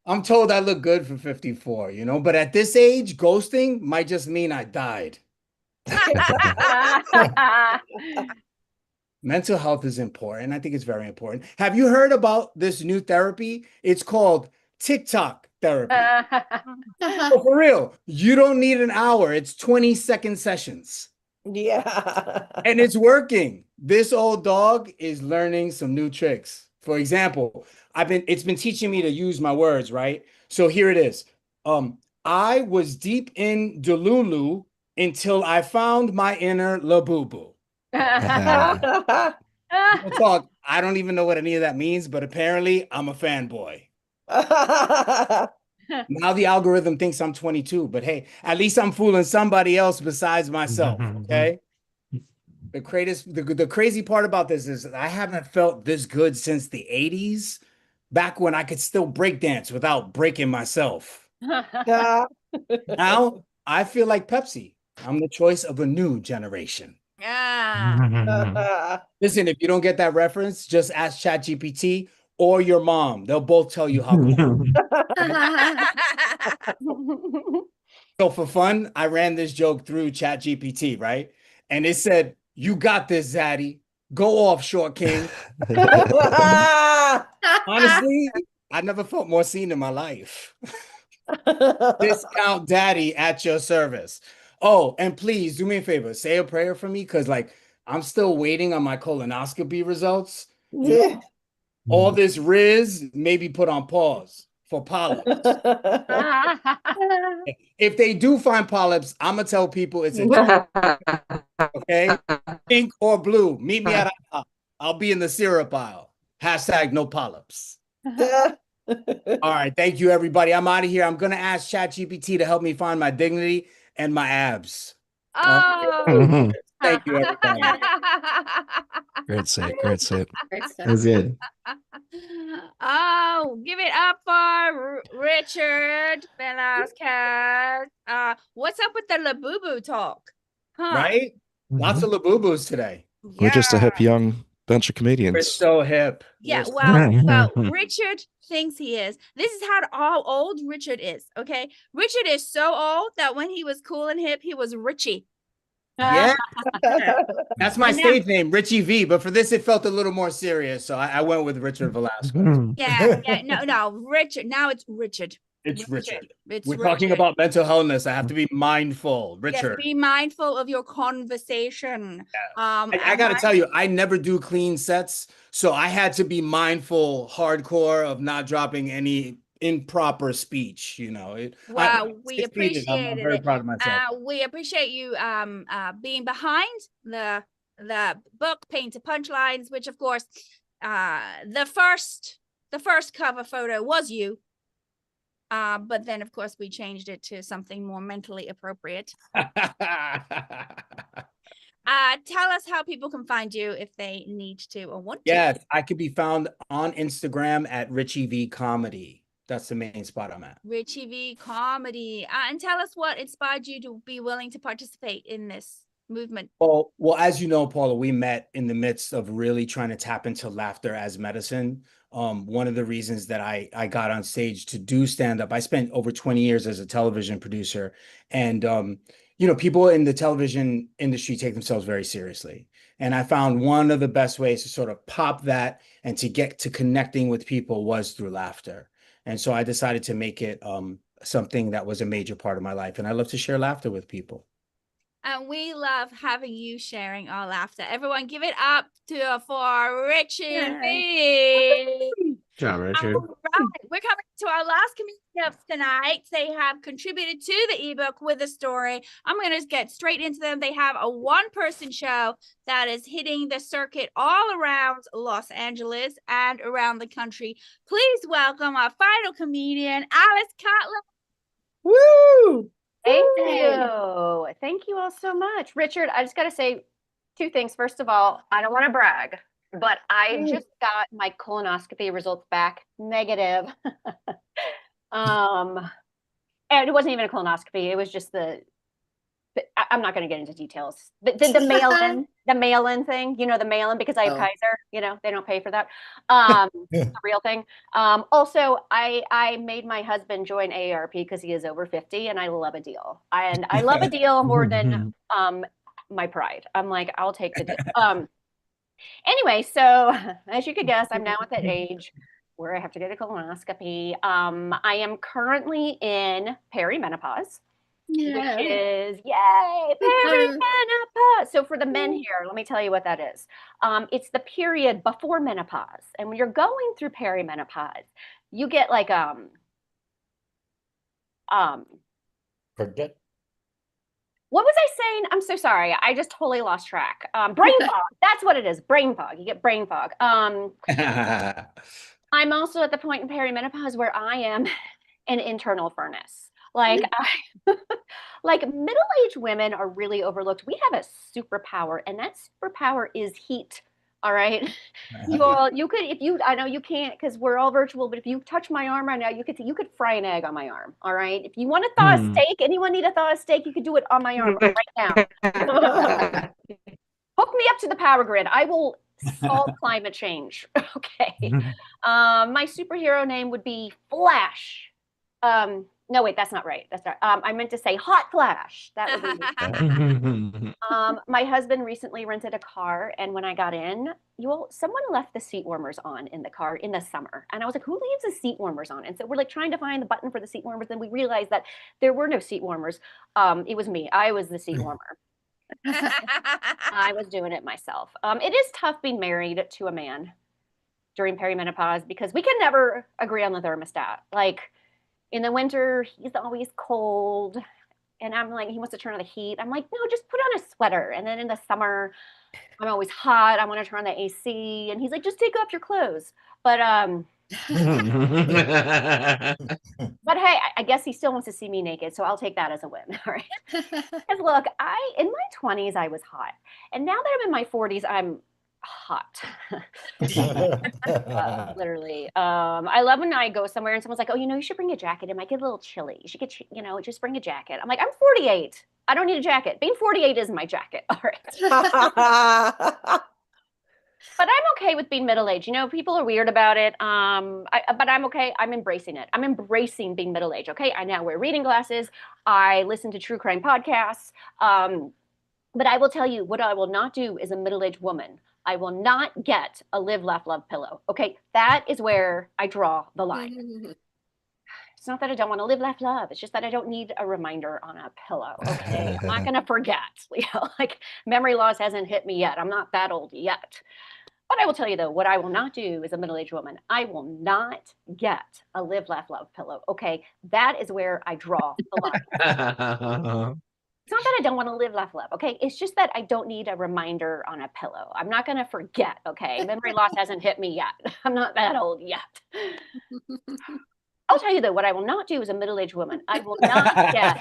I'm told I look good for 54, you know, but at this age, ghosting might just mean I died. Mental health is important. I think it's very important. Have you heard about this new therapy? It's called TikTok therapy. So for real, you don't need an hour. It's 20-second sessions. Yeah. And it's working. This old dog is learning some new tricks. For example, it's been teaching me to use my words, right? So here it is. I was deep in Delulu until I found my inner Labubu. Talk. I don't even know what any of that means, but apparently I'm a fanboy. Now the algorithm thinks I'm 22, but hey, at least I'm fooling somebody else besides myself, okay? The crazy part about this is I haven't felt this good since the 80s, back when I could still break dance without breaking myself. Uh, Now I feel like Pepsi. I'm the choice of a new generation. Yeah. Listen, if you don't get that reference, just ask ChatGPT or your mom. They'll both tell you how cool. So for fun, I ran this joke through ChatGPT, right? And it said, "You got this, Zaddy. Go off, short king." Honestly, I never felt more seen in my life. Discount daddy at your service. Oh, and please do me a favor, say a prayer for me, because like I'm still waiting on my colonoscopy results. Yeah. All this riz may be put on pause for polyps. If they do find polyps, I'm gonna tell people it's a okay, pink or blue. Meet me at I'll be in the syrup aisle. Hashtag no polyps. All right, thank you, everybody. I'm out of here. I'm gonna ask ChatGPT to help me find my dignity and my abs. Oh. Thank you, everybody. Great set. Great set. Great stuff. That's good. Oh, give it up for Richard Velasquez. What's up with the Labubu talk? Huh? Right? Lots of labubus today. We're just a Yeah. hip young bunch of We're comedians. so hip. Yeah, We're well, Richard thinks he is. This is how old Richard is, okay? Richard is so old that when he was cool and hip, he was Richie. yeah. That's my And now- stage name, Richie V. But for this, it felt a little more serious. So I went with Richard Velasquez. Yeah, no, Richard. Now it's Richard. It's Richard. It's We're talking Richard. about mental wellness. I have to be mindful. Yes, Richard. be mindful of your conversation. I got to tell you, I never do clean sets. So I had to be mindful, hardcore, of not dropping any improper speech. You know, Well, we appreciate I'm very it. proud of myself. We appreciate you being behind the book Paint to Punchlines, which of course the first cover photo was you. But then of course we changed it to something more mentally appropriate. Tell us how people can find you if they need to or want to. Yes, I could be found on Instagram at Richie V Comedy. That's the main spot I'm at. Richie V Comedy. And tell us what inspired you to be willing to participate in this movement. Well, as you know, Paula, we met in the midst of really trying to tap into laughter as medicine. One of the reasons that I got on stage to do stand-up, I spent over 20 years as a television producer. And, you know, people in the television industry take themselves very seriously. And I found one of the best ways to sort of pop that and to get to connecting with people was through laughter. And so I decided to make it something that was a major part of my life. And I love to share laughter with people. And we love having you sharing our laughter. Everyone give it up for Richard V. John Richard. All right. We're coming to our last comedians tonight. They have contributed to the ebook with a story. I'm going to just get straight into them. They have a one-person show that is hitting the circuit all around Los Angeles and around the country. Please welcome our final comedian, Alice Cutler. Woo! Thank you. Thank you all so much. Richard, I just got to say two things. First of all, I don't want to brag, but I just got my colonoscopy results back negative. And it wasn't even a colonoscopy. It was just I'm not going to get into details. The mail-in thing, you know, the mail-in because I have Kaiser, you know, they don't pay for that. It's a real thing. Also, I made my husband join AARP because he is over 50 and I love a deal. And I love a deal more than my pride. I'm like, I'll take the deal. Anyway, so as you could guess, I'm now at that age where I have to get a colonoscopy. I am currently in perimenopause. Yeah. Which is yay, perimenopause. So for the men here, let me tell you what that is. It's the period before menopause. And when you're going through perimenopause, you get like Forget. what was I saying? I'm so sorry. I just totally lost track. Brain fog. That's what it is. Brain fog. You get brain fog. I'm also at the point in perimenopause where I am an internal furnace. Like, like middle-aged women are really overlooked. We have a superpower, and that superpower is heat. All right. You could, if you, I know you can't because we're all virtual, but if you touch my arm right now, you could fry an egg on my arm. All right. If you want to thaw a steak, anyone need to thaw a steak, you could do it on my arm right now. Hook me up to the power grid. I will solve climate change. Okay. My superhero name would be Flash. No, wait, that's not right. That's not. I meant to say Hot Flash. That would be. My husband recently rented a car, and when I got in, someone left the seat warmers on in the car in the summer, and I was like, "Who leaves the seat warmers on?" And so we're like trying to find the button for the seat warmers, and we realized that there were no seat warmers. It was me. I was the seat warmer. I was doing it myself. It is tough being married to a man during perimenopause because we can never agree on the thermostat. Like in the winter, he's always cold. And I'm like, he wants to turn on the heat. I'm like, no, just put on a sweater. And then in the summer, I'm always hot. I want to turn on the AC. And he's like, just take off your clothes. But but hey, I guess he still wants to see me naked. So I'll take that as a win. All right. Because look, in my 20s, I was hot. And now that I'm in my 40s, I'm hot. Literally. I love when I go somewhere and someone's like, oh, you should bring a jacket. It might get a little chilly. You should get, just bring a jacket. I'm like, I'm 48. I don't need a jacket. Being 48 is my jacket. All right. But I'm okay with being middle-aged. People are weird about it. But I'm okay. I'm embracing it. I'm embracing being middle-aged. Okay. I now wear reading glasses. I listen to true crime podcasts. But I will tell you what I will not do as a middle-aged woman. I will not get a live, laugh, love pillow. Okay. That is where I draw the line. It's not that I don't want to live, laugh, love. It's just that I don't need a reminder on a pillow. Okay. I'm not going to forget. Like memory loss hasn't hit me yet. I'm not that old yet. But I will tell you though, what I will not do as a middle-aged woman, I will not get a live, laugh, love pillow. Okay. That is where I draw the line. It's not that I don't want to live, laugh, love. Okay. It's just that I don't need a reminder on a pillow. I'm not going to forget. Okay. Memory loss hasn't hit me yet. I'm not that old yet. I'll tell you though, what I will not do as a middle-aged woman, I will not get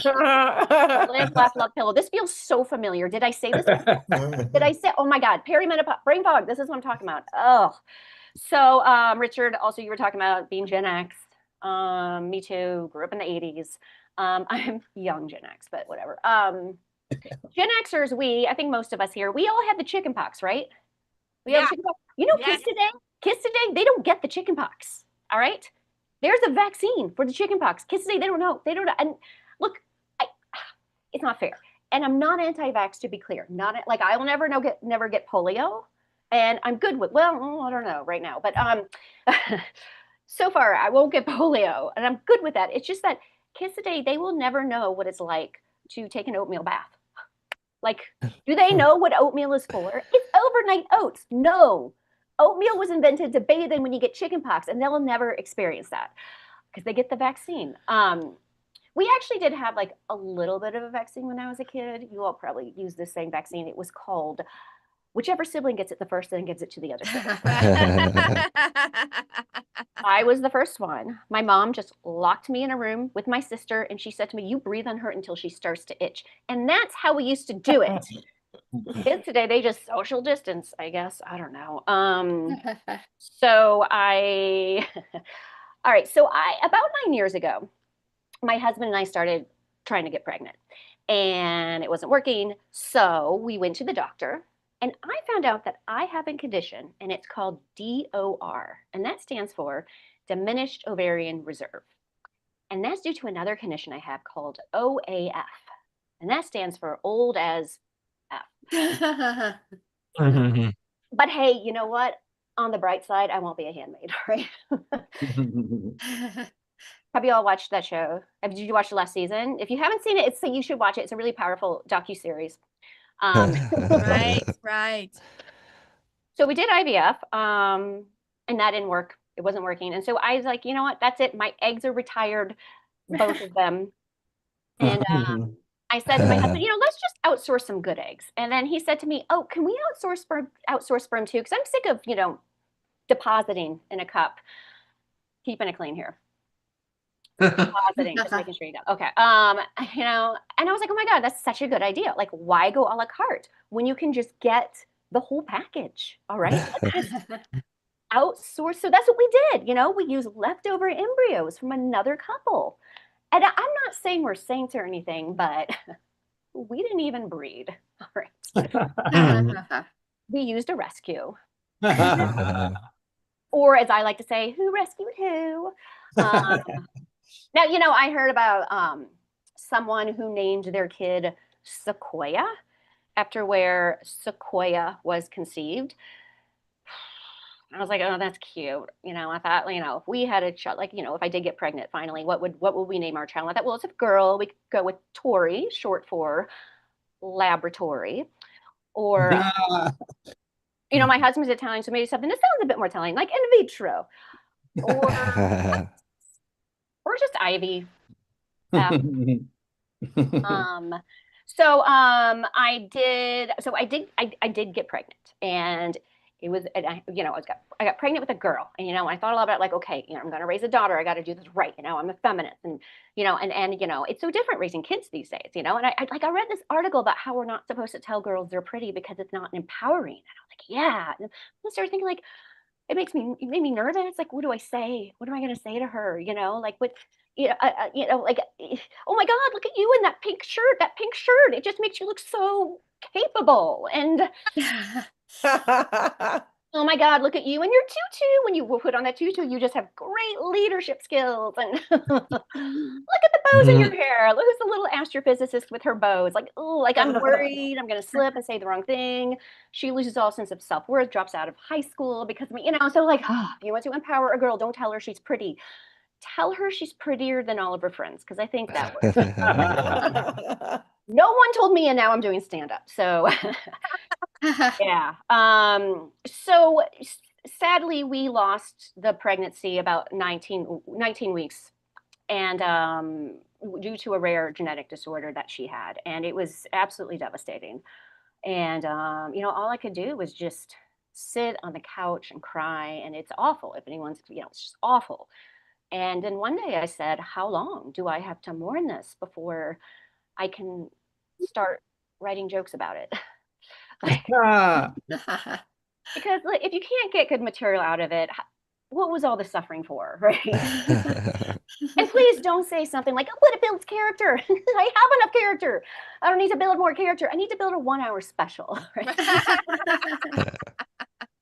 a live, laugh, love pillow. This feels so familiar. Did I say this? Did I say, oh my God, perimenopause, brain fog. This is what I'm talking about. Oh, so Richard, also you were talking about being Gen X. Me too, grew up in the 80s. I'm young Gen X, but whatever. Gen Xers, I think most of us here, we all had the chicken pox, right? We have chicken pox. Kids today, they don't get the chicken pox. All right. There's a vaccine for the chicken pox. Kids today, they don't know. They don't know. And look, it's not fair. And I'm not anti-vax, to be clear. Not like I will never get polio, and I'm good with. Well, I don't know right now, but so far I won't get polio, and I'm good with that. It's just that kids today, they will never know what it's like to take an oatmeal bath. Like, do they know what oatmeal is for? It's overnight oats. No. Oatmeal was invented to bathe in when you get chicken pox, and they'll never experience that because they get the vaccine. We actually did have like a little bit of a vaccine when I was a kid. You all probably used the same vaccine. It was called, whichever sibling gets it the first, then gives it to the other sibling. I was the first one. My mom just locked me in a room with my sister, and she said to me, you breathe on her until she starts to itch. And that's how we used to do it. Kids today, they just social distance, I guess. I don't know. All right. So about 9 years ago, my husband and I started trying to get pregnant, and it wasn't working. So we went to the doctor, and I found out that I have a condition, and it's called DOR, and that stands for diminished ovarian reserve. And that's due to another condition I have called OAF, and that stands for old as F. But hey, you know what? On the bright side, I won't be a handmaid, right? Have you all watched that show? Did you watch the last season? If you haven't seen it, you should watch it. It's a really powerful docuseries. Right. So we did IVF, and that didn't work. It wasn't working. And so I was like, you know what? That's it. My eggs are retired, both of them. And I said to my husband, let's just outsource some good eggs. And then he said to me, oh, can we outsource sperm too? Because I'm sick of, depositing in a cup. Keeping it clean here. Depositing, just making sure you know. Okay. And I was like, oh my God, that's such a good idea. Like, why go a la carte when you can just get the whole package. All right. Outsource. So that's what we did. You know, we used leftover embryos from another couple. And I'm not saying we're saints or anything, but we didn't even breed. All right. We used a rescue. Or as I like to say, who rescued who? Now, you know, I heard about someone who named their kid Sequoia after where Sequoia was conceived. I was like, oh, that's cute. You know, I thought, you know, if we had a child, like, you know, if I did get pregnant finally, what would we name our child? I thought, well, it's a girl. We could go with Tori, short for laboratory. Or, you know, my husband's Italian, so maybe something that sounds a bit more Italian, like in vitro. Or just Ivy. I did get pregnant, and it was, and I got pregnant with a girl, and, you know, I thought a lot about, like, okay, you know, I'm going to raise a daughter. I got to do this right. You know, I'm a feminist, and, you know, and, you know, it's so different raising kids these days, you know, and I read this article about how we're not supposed to tell girls they're pretty because it's not empowering. And I was like, yeah. And I started thinking, like, it made me nervous. Like, what do I say? What am I going to say to her? You know, like, what, you know, like, oh my God, look at you in that pink shirt. That pink shirt, it just makes you look so capable. And oh my God, look at you in your tutu. When you put on that tutu, you just have great leadership skills. And look at the bows in your hair. Look, who's the little astrophysicist with her bows? Like, oh, like, I'm worried I'm going to slip and say the wrong thing. She loses all sense of self-worth, drops out of high school because of me, you know. So, like, if you want to empower a girl, don't tell her she's pretty. Tell her she's prettier than all of her friends, because I think that works. No one told me, and now I'm doing stand-up. So yeah. So sadly, we lost the pregnancy about 19 weeks, and due to a rare genetic disorder that she had, and it was absolutely devastating. And you know, all I could do was just sit on the couch and cry, and it's awful. If anyone's, you know, it's just awful. And then one day I said, how long do I have to mourn this before I can start writing jokes about it? Because, like, if you can't get good material out of it, what was all the suffering for, right? And please don't say something like, oh, but it builds character. I have enough character. I don't need to build more character. I need to build a 1-hour special, right? Because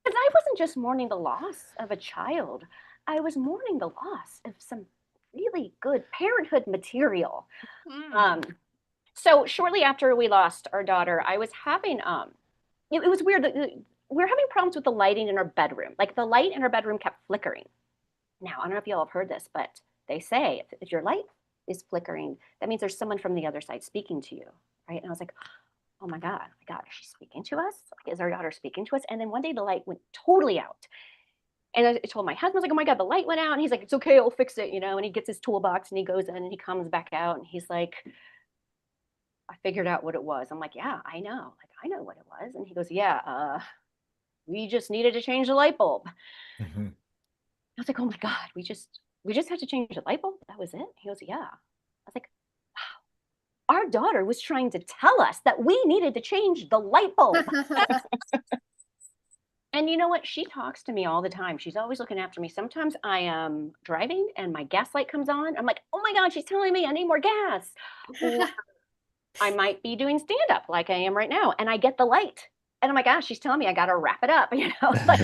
I wasn't just mourning the loss of a child. I was mourning the loss of some really good parenthood material. So shortly after we lost our daughter, I was having, it was weird. We were having problems with the lighting in our bedroom. Like, the light in our bedroom kept flickering. Now, I don't know if y'all have heard this, but they say if your light is flickering, that means there's someone from the other side speaking to you, right? And I was like, oh my God, is she speaking to us? Like, is our daughter speaking to us? And then one day the light went totally out. And I told my husband, I was like, oh my God, the light went out. And he's like, it's okay, I'll fix it, you know. And he gets his toolbox and he goes in and he comes back out and he's like, I figured out what it was. I'm like, yeah, I know. Like, I know what it was. And he goes, yeah, we just needed to change the light bulb. I was like, oh my God, we just had to change the light bulb? That was it? He goes, yeah. I was like, wow, our daughter was trying to tell us that we needed to change the light bulb. And you know what? She talks to me all the time. She's always looking after me. Sometimes I am driving and my gas light comes on. I'm like, oh my God, she's telling me I need more gas. Or I might be doing stand-up like I am right now, and I get the light. And oh my gosh, she's telling me I got to wrap it up, you know? Like,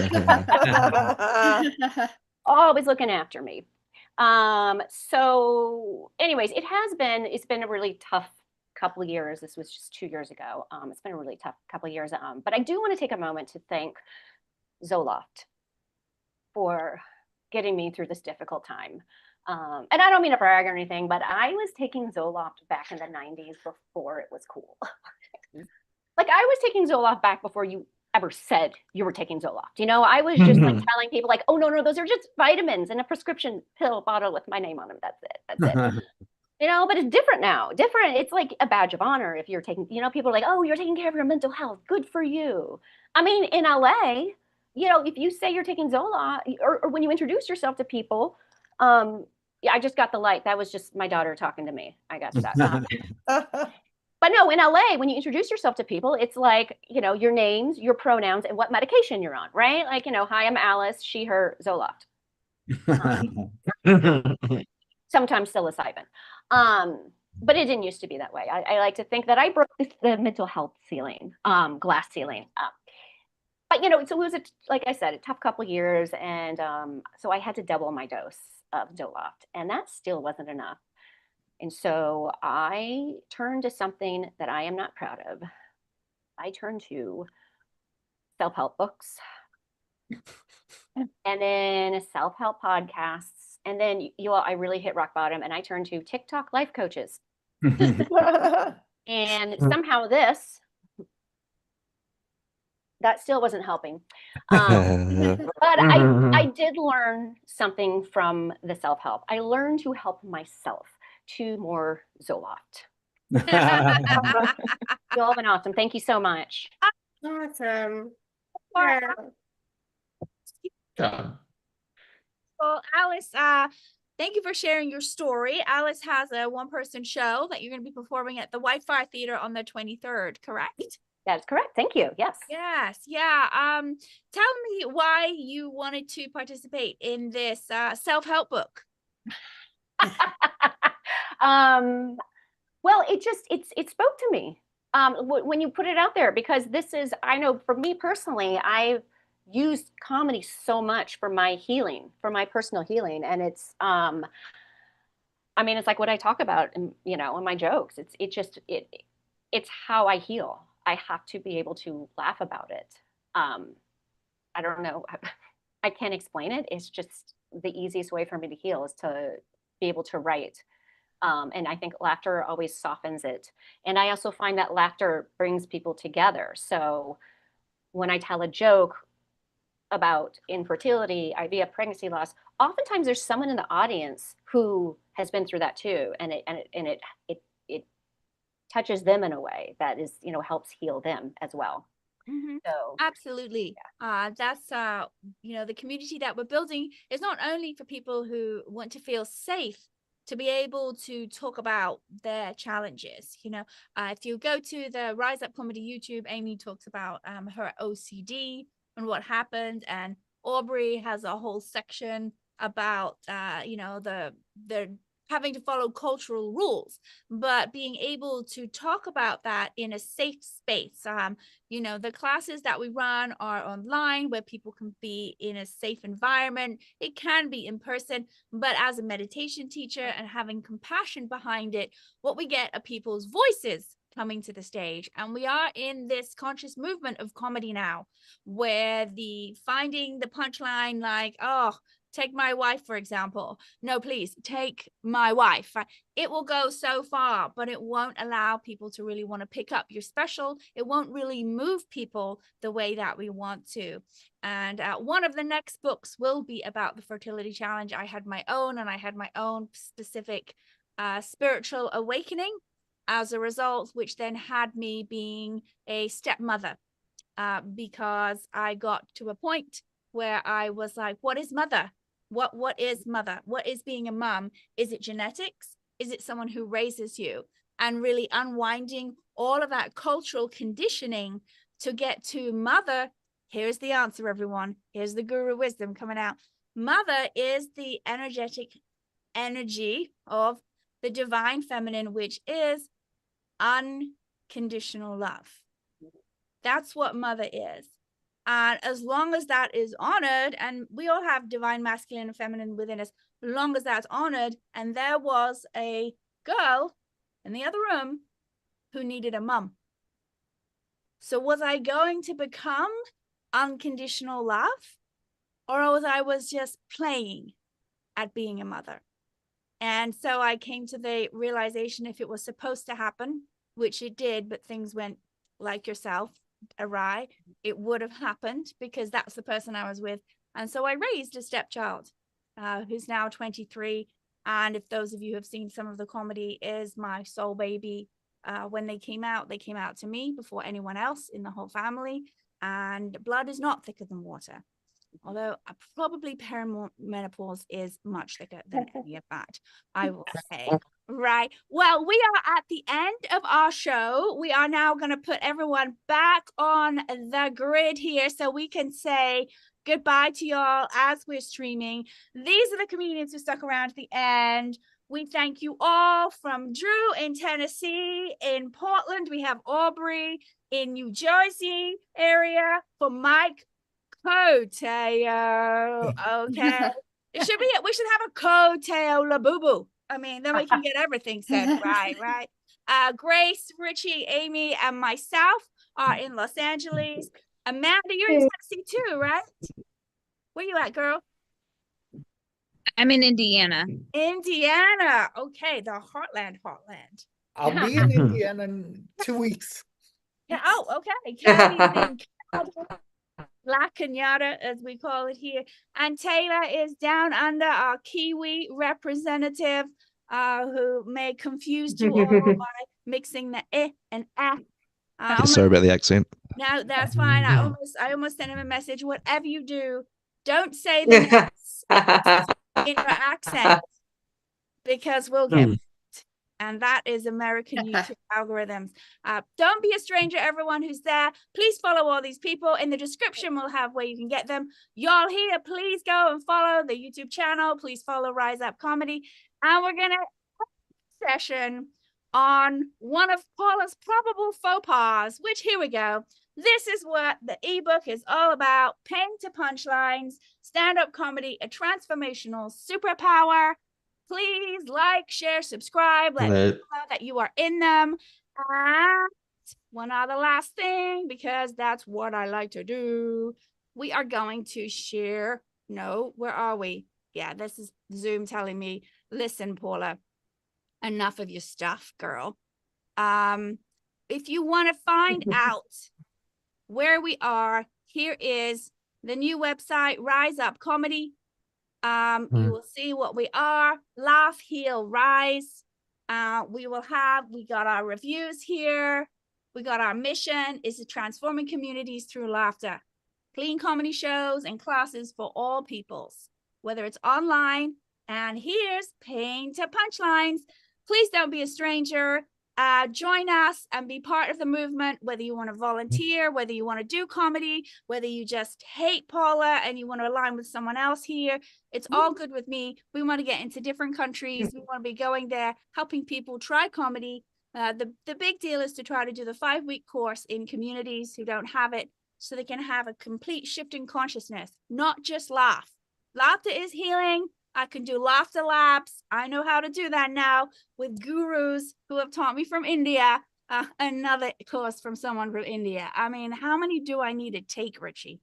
always looking after me. So anyways, it's been a really tough couple of years. This was just 2 years ago. It's been a really tough couple of years. But I do want to take a moment to thank Zoloft for getting me through this difficult time. And I don't mean to brag or anything, but I was taking Zoloft back in the 90s before it was cool. Like, I was taking Zoloft back before you ever said you were taking Zoloft. You know, I was just like telling people, like, oh, no, those are just vitamins in a prescription pill bottle with my name on them. That's it. You know, but it's different now. It's like a badge of honor if you're taking, you know, people are like, oh, you're taking care of your mental health. Good for you. I mean, in LA, you know, if you say you're taking Zoloft, or when you introduce yourself to people, yeah, I just got the light. That was just my daughter talking to me. I got that. But But no, in LA, when you introduce yourself to people, it's like, your names, your pronouns, and what medication you're on, right? Like, hi, I'm Alice, she, her, Zoloft. Sometimes psilocybin. But it didn't used to be that way. I like to think that I broke the mental health ceiling, glass ceiling. But so it was like I said, a tough couple of years, and so I had to double my dose of Zoloft, and that still wasn't enough. And so I turned to something that I am not proud of. I turned to self-help books, and then self-help podcasts, and then I really hit rock bottom, and I turned to TikTok life coaches. And somehow that still wasn't helping. But I did learn something from the self-help. I learned to help myself to more Zoloft. You all have been awesome. Thank you so much. Awesome. Yeah. Well, Alice, thank you for sharing your story. Alice has a one-person show that you're going to be performing at the Wi-Fi Theater on the 23rd, correct? That's correct. Thank you. Yes. Yes. Yeah. Tell me why you wanted to participate in this self-help book. Well, it spoke to me when you put it out there, because I know for me personally, I've used comedy so much for my healing, for my personal healing. And it's like what I talk about in my jokes. It's how I heal. I have to be able to laugh about it. I don't know. I can't explain it. It's just the easiest way for me to heal is to be able to write. And I think laughter always softens it. And I also find that laughter brings people together. So when I tell a joke about infertility, IVF, pregnancy loss, oftentimes there's someone in the audience who has been through that too. And it touches them in a way that is, helps heal them as well. Mm-hmm. So absolutely. Yeah. That's the community that we're building is not only for people who want to feel safe to be able to talk about their challenges. If you go to the Rise Up Comedy YouTube, Amy talks about her OCD and what happened, and Aubrey has a whole section about the having to follow cultural rules, but being able to talk about that in a safe space. The classes that we run are online where people can be in a safe environment. It can be in person, but as a meditation teacher and having compassion behind it, what we get are people's voices coming to the stage. And we are in this conscious movement of comedy now, where finding the punchline, like, oh, take my wife, for example. No, please take my wife. It will go so far, but it won't allow people to really want to pick up your special. It won't really move people the way that we want to. And one of the next books will be about the fertility challenge. I had my own, and I had my own specific spiritual awakening as a result, which then had me being a stepmother because I got to a point where I was like, what is mother? What is mother? What is being a mom? Is it genetics? Is it someone who raises you? And really unwinding all of that cultural conditioning to get to mother. Here's the answer, everyone. Here's the guru wisdom coming out. Mother is the energetic energy of the divine feminine, which is unconditional love. That's what mother is. And as long as that is honored, and we all have divine masculine and feminine within us, as long as that's honored, and there was a girl in the other room who needed a mom. So was I going to become unconditional love? Or was I just playing at being a mother? And so I came to the realization, if it was supposed to happen, which it did, but things went like yourself, awry, it would have happened because that's the person I was with. And so I raised a stepchild who's now 23. And if those of you have seen some of the comedy, is my soul baby. When they came out to me before anyone else in the whole family. And blood is not thicker than water. Although probably perimenopause is much thicker than any of that, I will say. Right. Well, we are at the end of our show. We are now going to put everyone back on the grid here so we can say goodbye to y'all as we're streaming. These are the comedians who stuck around to the end. We thank you all from Drew in Tennessee, in Portland. We have Aubrey in New Jersey area, for Mike Coteo. Okay. We should have a Coteo La Boo Boo. I mean, then we can get everything said right. Grace, Richie, Amy, and myself are in Los Angeles. Amanda, you're in Tennessee too, right? Where you at, girl? I'm in Indiana. Indiana. Okay, the heartland. I'll be in Indiana in 2 weeks. Yeah. Oh, okay. Kelly's in Canada, La Cañada, as we call it here. And Taylor is down under, our Kiwi representative, who may confuse you all by mixing the eh and ah. Sorry about the accent. No, that's fine. I almost sent him a message. Whatever you do, don't say the next in your accent, because we'll get and that is American YouTube algorithms. Don't be a stranger, everyone who's there. Please follow all these people. In the description, we'll have where you can get them. Y'all here, please go and follow the YouTube channel. Please follow Rise Up Comedy. And we're going to have a session on one of Paula's probable faux pas, which, here we go. This is what the ebook is all about. Paying to Punchlines, stand-up comedy, a transformational superpower. Please like, share, subscribe. Let me know that you are in them. And one other last thing, because that's what I like to do. We are going to share. No, where are we? Yeah, this is Zoom telling me, listen, Paula, enough of your stuff, girl. If you want to find out where we are, here is the new website, Rise Up Comedy. You will see what we are. Laugh, heal, rise. We got our reviews here. We got our mission is to transforming communities through laughter. Clean comedy shows and classes for all peoples, whether it's online. And here's Paying to Punchlines. Please don't be a stranger. Join us and be part of the movement, whether you want to volunteer, whether you want to do comedy, whether you just hate Paula and you want to align with someone else here. It's all good with me. We want to get into different countries. We want to be going there, helping people try comedy. The big deal is to try to do the 5-week course in communities who don't have it, so they can have a complete shift in consciousness, not just laugh. Laughter is healing. I can do laughter labs. I know how to do that now with gurus who have taught me from India. Another course from someone from India. I mean, how many do I need to take, Richie?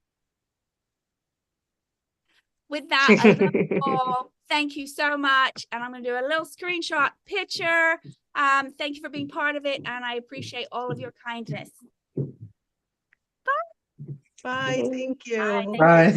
With that, I love you all. Thank you so much. And I'm going to do a little screenshot picture. Thank you for being part of it. And I appreciate all of your kindness. Bye. Thank you. Bye. Bye. Thank